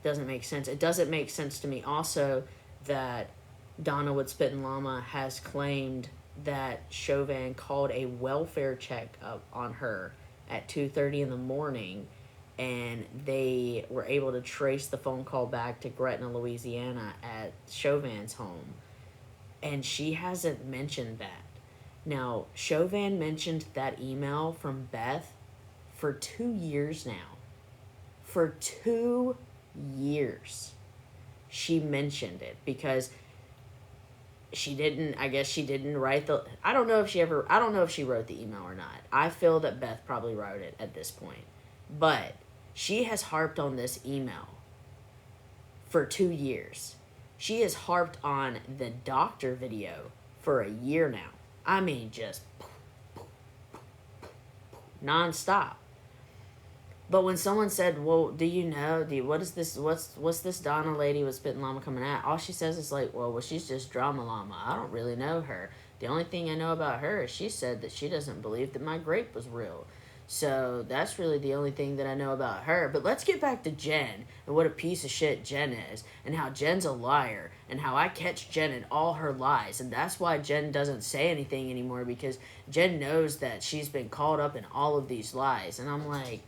Doesn't make sense. It doesn't make sense to me also that Donna with Spittin' Llama has claimed that Chauvin called a welfare check up on her at 2:30 in the morning, and they were able to trace the phone call back to Gretna, Louisiana, at Chauvin's home, and she hasn't mentioned that. Now, Chauvin mentioned that email from Beth for 2 years now. For 2 years. She mentioned it because she didn't write I don't know if she wrote the email or not. I feel that Beth probably wrote it at this point. But she has harped on this email for 2 years. She has harped on the doctor video for a year now. I mean, just nonstop. But when someone said, well, do you know, what is this, what's this Donna lady with Spittin' Llama coming at? All she says is like, well, she's just Drama Llama. I don't really know her. The only thing I know about her is she said that she doesn't believe that my grape was real. So that's really the only thing that I know about her. But let's get back to Jenn and what a piece of shit Jenn is, and how Jenn's a liar, and how I catch Jenn in all her lies. And that's why Jenn doesn't say anything anymore, because Jenn knows that she's been caught up in all of these lies. And I'm like...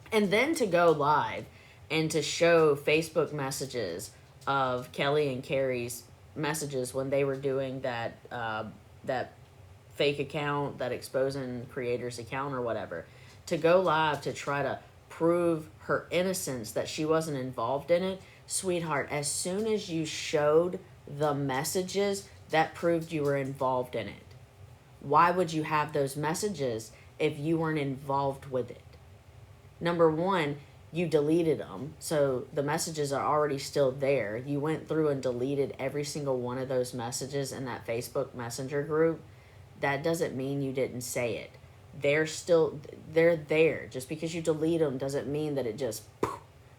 And then to go live and to show Facebook messages of Kelly and Carrie's messages when they were doing that fake account, that exposing creator's account or whatever, to go live to try to prove her innocence, that she wasn't involved in it, Sweetheart, as soon as you showed the messages, that proved you were involved in it. Why would you have those messages if you weren't involved with it? Number one, you deleted them, so the messages are already still there. You went through and deleted every single one of those messages in that Facebook Messenger group. That doesn't mean you didn't say it. They're there. Just because you delete them doesn't mean that it just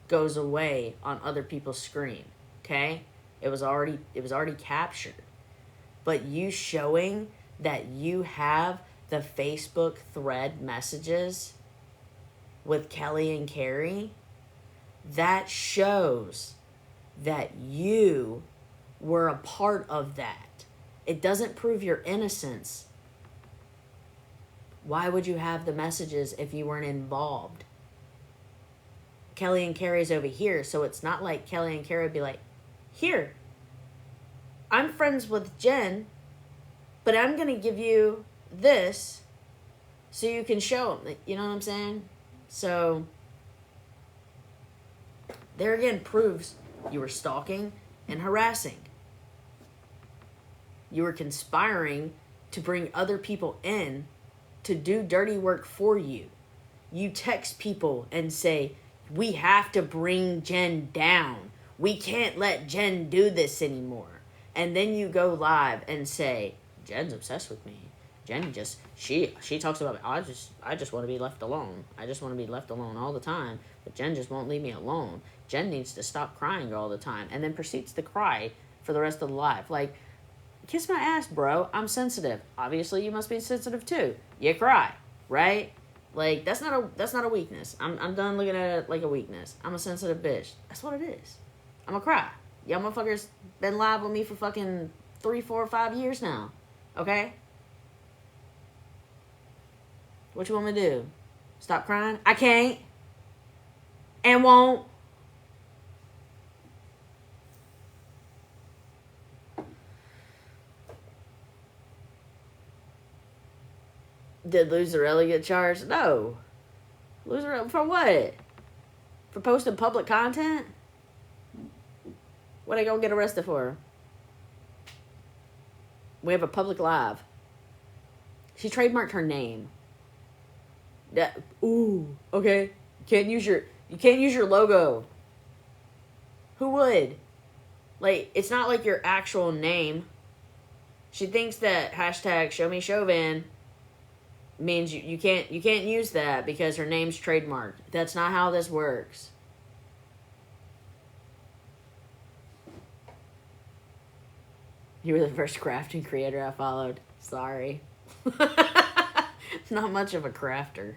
goes away on other people's screen. Okay? It was already captured. But you showing that you have the Facebook thread messages with Kelly and Carrie, that shows that you were a part of that. It doesn't prove your innocence. Why would you have the messages if you weren't involved? Kelly and Carrie's over here, so it's not like Kelly and Carrie would be like, here, I'm friends with Jenn, but I'm going to give you this so you can show them. You know what I'm saying? So, there again proves you were stalking and harassing. You were conspiring to bring other people in to do dirty work for you. You text people and say, we have to bring Jenn down. We can't let Jenn do this anymore. And then you go live and say, Jenn's obsessed with me. Jenn just, she talks about, I just want to be left alone. I just want to be left alone all the time. But Jenn just won't leave me alone. Jenn needs to stop crying all the time. And then proceeds to cry for the rest of the life. Like, kiss my ass, bro. I'm sensitive. Obviously, you must be sensitive too. You cry, right? Like, that's not a weakness. I'm done looking at it like a weakness. I'm a sensitive bitch. That's what it is. I'm a cry. Y'all motherfuckers been live with me for fucking 3, 4, 5 years now. Okay? What you want me to do? Stop crying? I can't. And won't. Did Luzarelli get charged? No. Luzarelli, for what? For posting public content? What are they gonna get arrested for? We have a public live. She trademarked her name. That, ooh, okay. You can't use your logo. Who would? Like, it's not like your actual name. She thinks that hashtag show me Chauvin means you can't use that because her name's trademarked. That's not how this works. You were the first crafting creator I followed. Sorry. Not much of a crafter.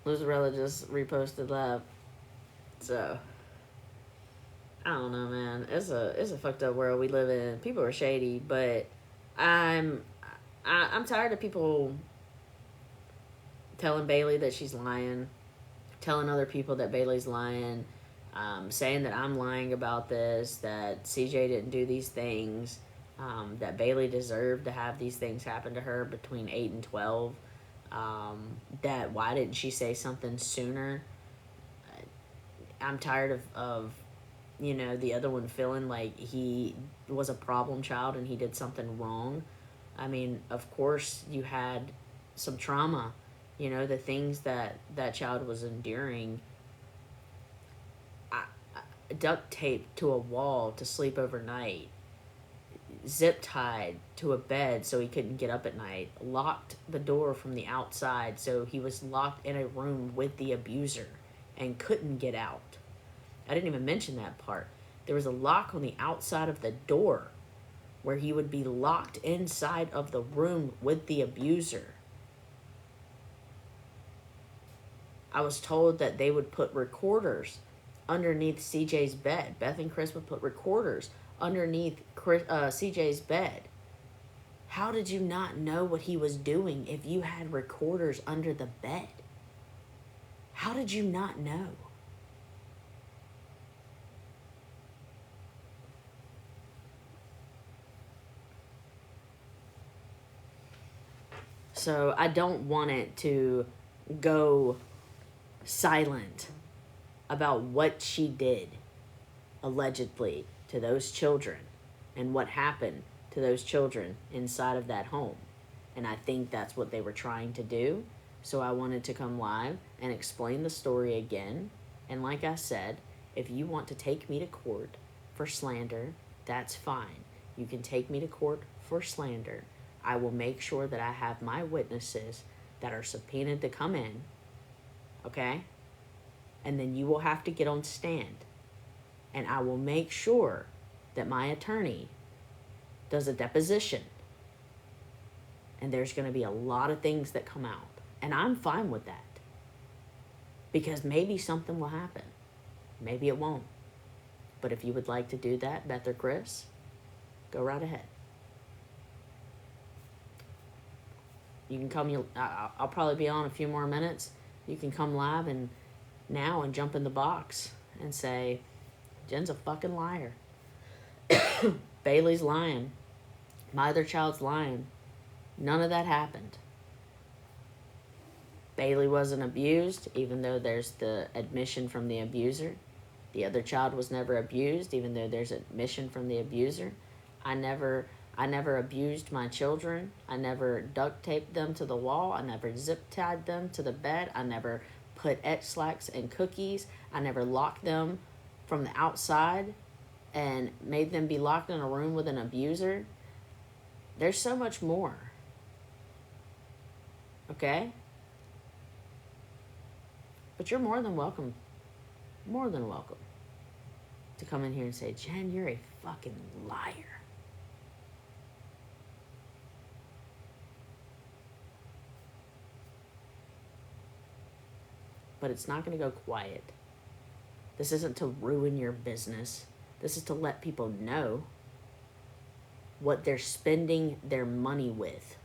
Luzarella just reposted that. So, I don't know, man. It's a fucked up world we live in. People are shady, but I'm tired of people telling Bailey that she's lying, telling other people that Bailey's lying, saying that I'm lying about this, that CJ didn't do these things, that Bailey deserved to have these things happen to her between 8 and 12, that why didn't she say something sooner? I'm tired of you know, the other one feeling like he was a problem child and he did something wrong. I mean, of course you had some trauma, you know, the things that child was enduring. Duct taped to a wall to sleep overnight, zip tied to a bed so he couldn't get up at night, locked the door from the outside so he was locked in a room with the abuser and couldn't get out. I didn't even mention that part. There was a lock on the outside of the door where he would be locked inside of the room with the abuser. I was told that they would put recorders underneath CJ's bed. Beth and Chris would put recorders underneath CJ's bed. How did you not know what he was doing if you had recorders under the bed? How did you not know? So I don't want it to go silent about what she did, allegedly, to those children and what happened to those children inside of that home. And I think that's what they were trying to do. So I wanted to come live and explain the story again. And like I said, if you want to take me to court for slander, that's fine. You can take me to court for slander. I will make sure that I have my witnesses that are subpoenaed to come in. Okay? And then you will have to get on stand. And I will make sure that my attorney does a deposition. And there's going to be a lot of things that come out. And I'm fine with that. Because maybe something will happen. Maybe it won't. But if you would like to do that, Beth or Chris, go right ahead. You can come, I'll probably be on a few more minutes. You can come live and now and jump in the box and say, Jenn's a fucking liar. Bailey's lying. My other child's lying. None of that happened. Bailey wasn't abused, even though there's the admission from the abuser. The other child was never abused, even though there's admission from the abuser. I never abused my children. I never duct taped them to the wall. I never zip tied them to the bed. I never put X-Lax and cookies. I never locked them from the outside and made them be locked in a room with an abuser. There's so much more. Okay? But you're more than welcome to come in here and say, Jenn, you're a fucking liar. But it's not going to go quiet. This isn't to ruin your business. This is to let people know what they're spending their money with.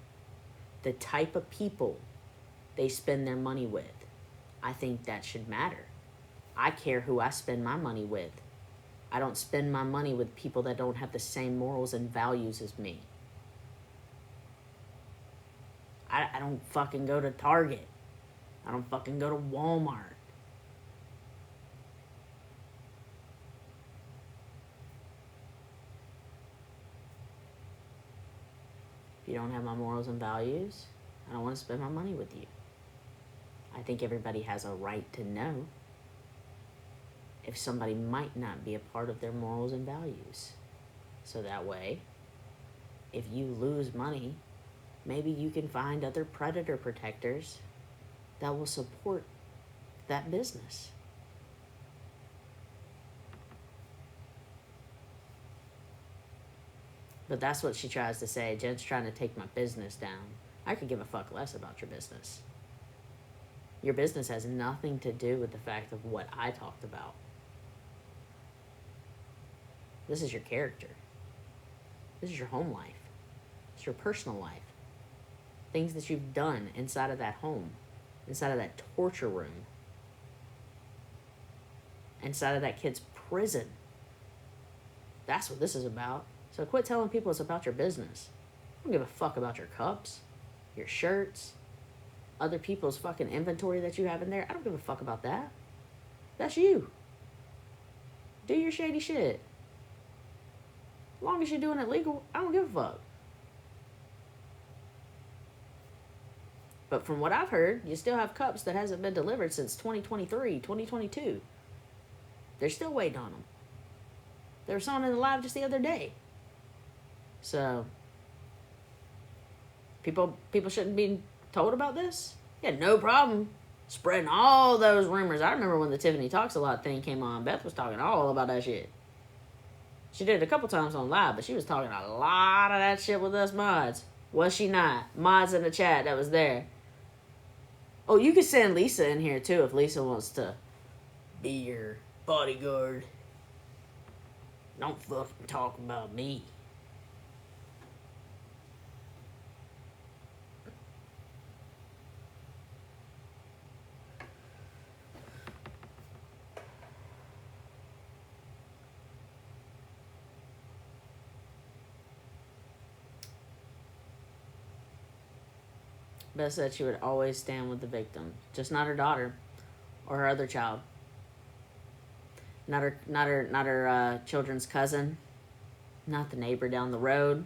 The type of people they spend their money with. I think that should matter. I care who I spend my money with. I don't spend my money with people that don't have the same morals and values as me. I don't fucking go to Target. I don't fucking go to Walmart. If you don't have my morals and values, I don't want to spend my money with you. I think everybody has a right to know if somebody might not be a part of their morals and values. So that way, if you lose money, maybe you can find other predator protectors that will support that business. But that's what she tries to say. Jenn's trying to take my business down. I could give a fuck less about your business. Your business has nothing to do with the fact of what I talked about. This is your character. This is your home life. It's your personal life. Things that you've done inside of that home. Inside of that torture room. Inside of that kid's prison. That's what this is about. So quit telling people it's about your business. I don't give a fuck about your cups, your shirts, other people's fucking inventory that you have in there. I don't give a fuck about that. That's you. Do your shady shit. As long as you're doing it legal, I don't give a fuck. But from what I've heard, you still have cups that hasn't been delivered since 2023, 2022. They're still waiting on them. They were selling in the live just the other day. So, people shouldn't be told about this? Yeah, no problem spreading all those rumors. I remember when the Tiffany Talks a Lot thing came on, Beth was talking all about that shit. She did it a couple times on live, but she was talking a lot of that shit with us mods. Was she not? Mods in the chat that was there. Oh, you could send Lisa in here too if Lisa wants to be your bodyguard. Don't fucking talk about me. Beth said she would always stand with the victim. Just not her daughter. or her other child. Not her children's cousin, not the neighbor down the road,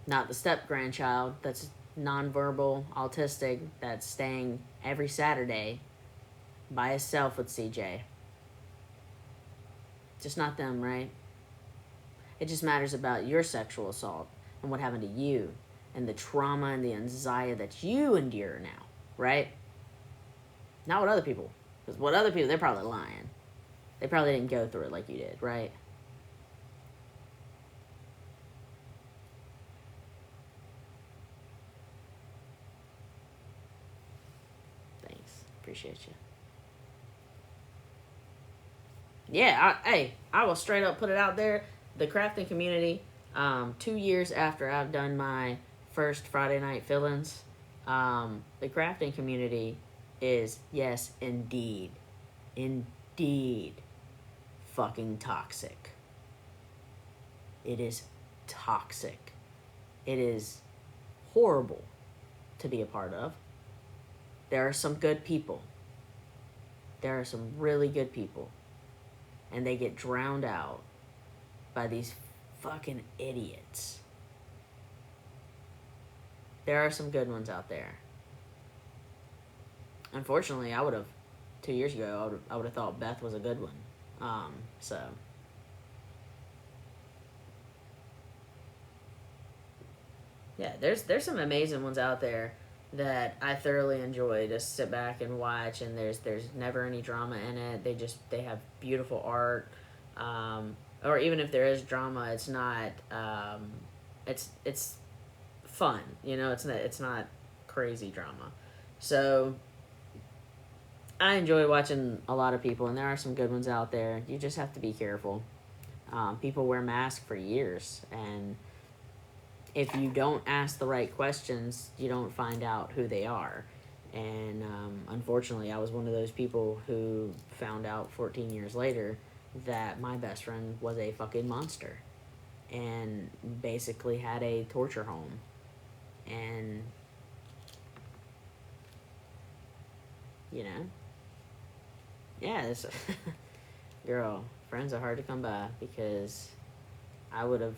not the step grandchild that's nonverbal, autistic, that's staying every Saturday by himself with CJ. Just not them, right? It just matters about your sexual assault and what happened to you and the trauma and the anxiety that you endure now, right? Not what other people. Because what other people, they're probably lying. They probably didn't go through it like you did, right? Thanks. Appreciate you. Yeah, I will straight up put it out there. The crafting community, 2 years after I've done my first Friday night fill-ins, the crafting community is, yes, indeed, fucking toxic. It is toxic. It is horrible to be a part of. There are some good people. There are some really good people. And they get drowned out by these fucking idiots. There are some good ones out there. Unfortunately, 2 years ago, I would have thought Beth was a good one. So. Yeah, there's some amazing ones out there that I thoroughly enjoy to sit back and watch, and there's never any drama in it. They have beautiful art, or even if there is drama, it's not it's fun, it's not crazy drama. So I enjoy watching a lot of people, and there are some good ones out there. You just have to be careful. People wear masks for years, and if you don't ask the right questions, you don't find out who they are. And unfortunately, I was one of those people who found out 14 years later that my best friend was a fucking monster and basically had a torture home. And, yeah, this girl, friends are hard to come by, because I would have.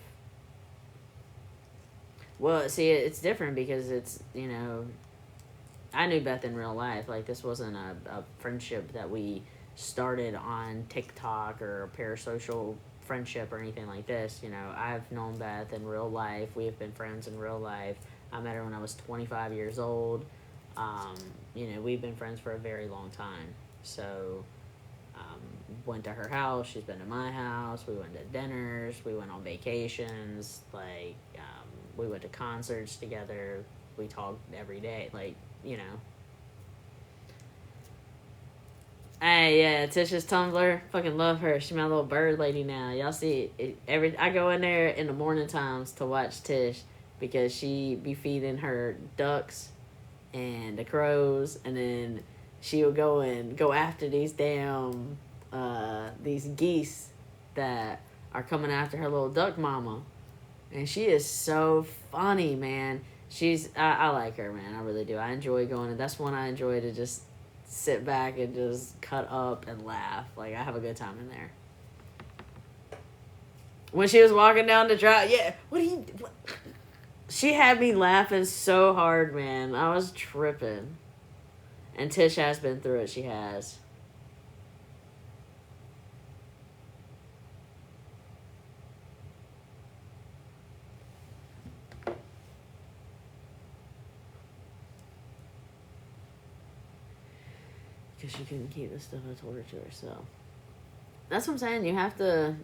Well, see, it's different because it's, I knew Beth in real life. Like, this wasn't a friendship that we started on TikTok or a parasocial friendship or anything like this. I've known Beth in real life. We have been friends in real life. I met her when I was 25 years old. We've been friends for a very long time. So, went to her house. She's been to my house. We went to dinners. We went on vacations. We went to concerts together. We talked every day. Hey, yeah, Tisha's Tumblr. Fucking love her. She's my little bird lady now. Y'all see it, I go in there in the morning times to watch Tish, because she be feeding her ducks and the crows, and then she will go after these damn these geese that are coming after her little duck mama. And she is so funny, man. I like her, man. I really do. I enjoy going, and that's one I enjoy to just sit back and just cut up and laugh. I have a good time in there. When she was walking down the drive, yeah, what? She had me laughing so hard, man. I was tripping. And Tish has been through it. She has. Because she couldn't keep the stuff I told her to herself. That's what I'm saying. You have to.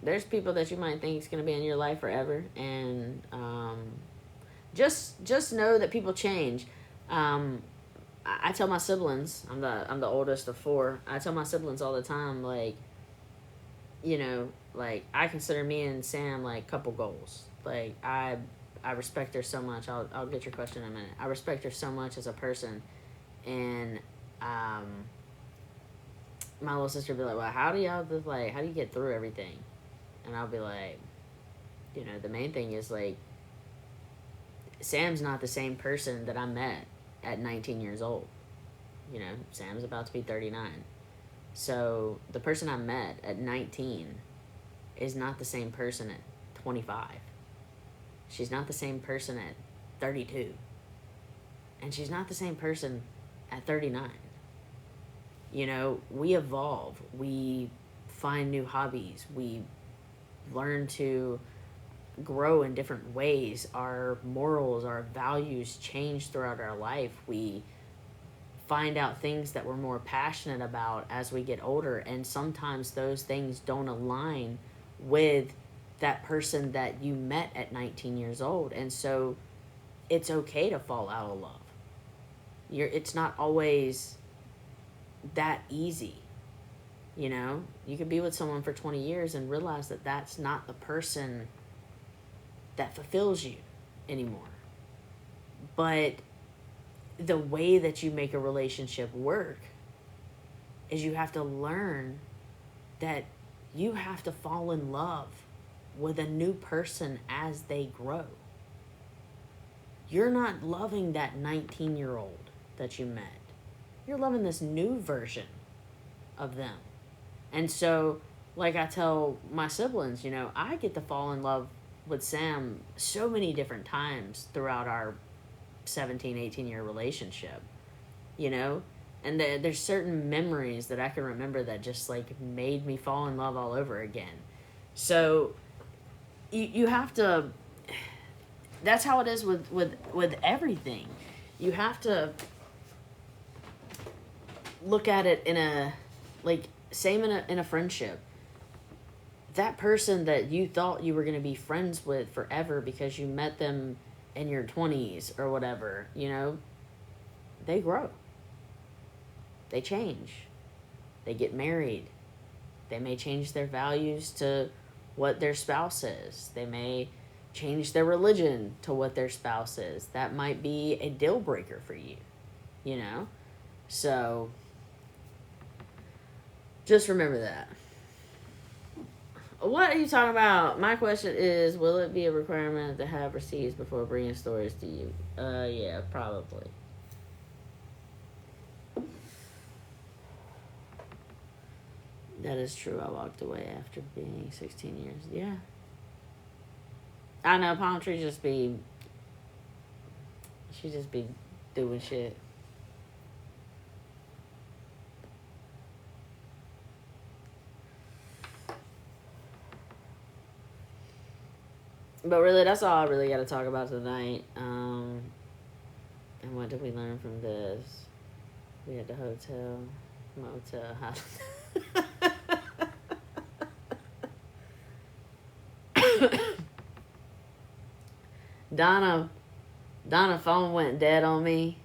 There's people that you might think is going to be in your life forever, and just know that people change. I tell my siblings, I'm the oldest of 4. I tell my siblings all the time, I consider me and Sam couple goals. I respect her so much. I'll get your question in a minute. I respect her so much as a person, and my little sister would be like, well, how do you get through everything? And I'll be like, the main thing is Sam's not the same person that I met at 19 years old. You know, Sam's about to be 39. So the person I met at 19 is not the same person at 25. She's not the same person at 32. And she's not the same person at 39. You know, we evolve. We find new hobbies. We learn to grow in different ways. Our morals, our values change throughout our life. We find out things that we're more passionate about as we get older, and sometimes those things don't align with that person that you met at 19 years old. And so it's okay to fall out of love. It's not always that easy. You know, you could be with someone for 20 years and realize that that's not the person that fulfills you anymore. But the way that you make a relationship work is you have to learn that you have to fall in love with a new person as they grow. You're not loving that 19-year-old that you met. You're loving this new version of them. And so, like I tell my siblings, you know, I get to fall in love with Sam so many different times throughout our 17, 18-year relationship, you know? And there's certain memories that I can remember that just, like, made me fall in love all over again. So, you have to... That's how it is with everything. You have to look at it in a... Like, same in a friendship. That person that you thought you were going to be friends with forever because you met them in your 20s or whatever, you know, they grow. They change. They get married. They may change their values to what their spouse is. They may change their religion to what their spouse is. That might be a deal breaker for you, you know? So, just remember that. What are you talking about? My question is, will it be a requirement to have receipts before bringing stories to you? Yeah, probably. That is true. I walked away after being 16 years. Yeah. I know, Palm Tree just be... She just be doing shit. But really, that's all I really got to talk about tonight. And what did we learn from this? We had the hotel, motel, house. Donna phone went dead on me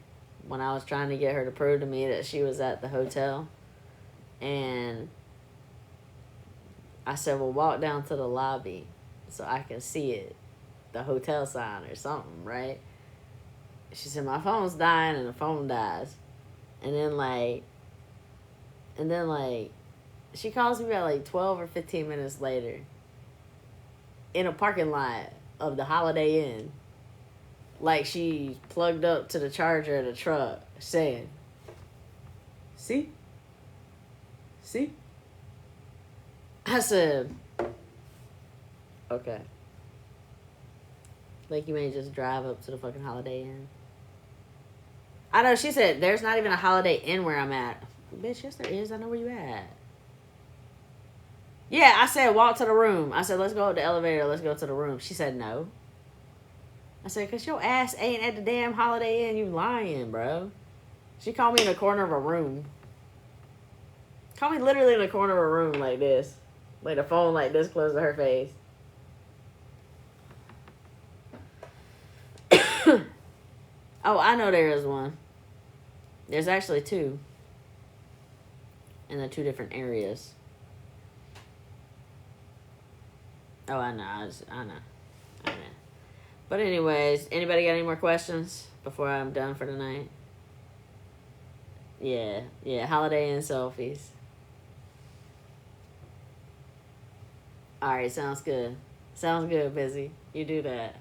when I was trying to get her to prove to me that she was at the hotel. And I said, well, walk down to the lobby so I can see it, the hotel sign or something, right? She said, my phone's dying, and the phone dies. And then, she calls me about, 12 or 15 minutes later in a parking lot of the Holiday Inn. Like she plugged up to the charger of the truck, saying, see? I said, okay. Like, you may just drive up to the fucking Holiday Inn. I know, she said, there's not even a Holiday Inn where I'm at. Bitch, yes there is. I know where you at. Yeah, I said, walk to the room. I said, let's go up the elevator. Let's go to the room. She said, no. I said, because your ass ain't at the damn Holiday Inn. You lying, bro. She called me in the corner of a room. Called me literally in the corner of a room like this. Like the phone like this close to her face. Oh, I know there is one. There's actually two. In the two different areas. Oh, I know. I know. But anyways, anybody got any more questions before I'm done for tonight? Yeah, Holiday Inn selfies. Alright, sounds good. Sounds good, Busy. You do that.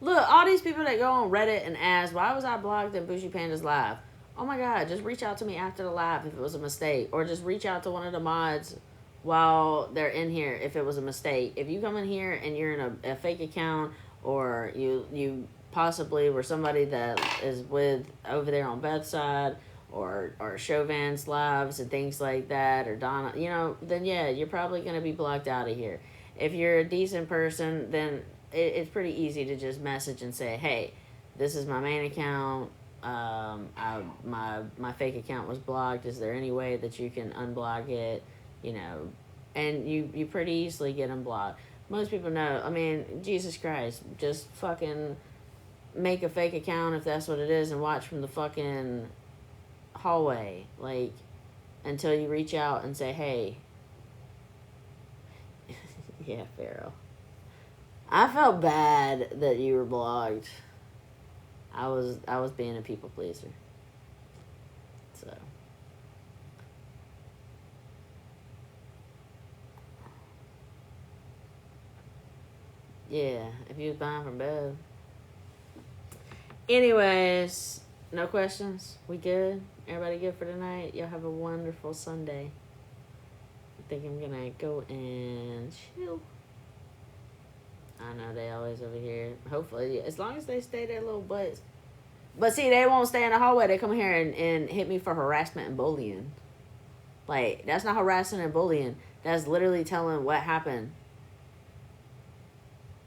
Look, all these people that go on Reddit and ask, why was I blocked in boijipanda's live? Oh my God, just reach out to me after the live if it was a mistake. Or just reach out to one of the mods while they're in here if it was a mistake. If you come in here and you're in a fake account, or you possibly were somebody that is with over there on Beth's side, or Chauvin's lives and things like that, or Donna, then yeah, you're probably going to be blocked out of here. If you're a decent person, then it's pretty easy to just message and say, hey, this is my main account. My fake account was blocked. Is there any way that you can unblock it? And you pretty easily get unblocked. Most people know. I mean, Jesus Christ, just fucking make a fake account if that's what it is and watch from the fucking hallway, like, until you reach out and say, hey. Yeah, Pharaoh. I felt bad that you were blocked. I was being a people pleaser. So. Yeah, if you was buying from Bev. Anyways, no questions? We good? Everybody good for tonight? Y'all have a wonderful Sunday. I think I'm gonna go and chill. I know they always over here. Hopefully, as long as they stay their little butts. But see, they won't stay in the hallway. They come here and hit me for harassment and bullying. Like, that's not harassing and bullying. That's literally telling what happened.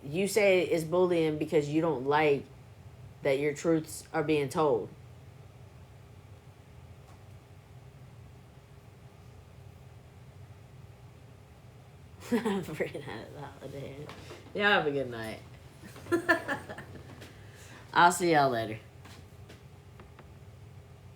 You say it's bullying because you don't like that your truths are being told. I'm freaking out of the holiday. Y'all have a good night. I'll see y'all later.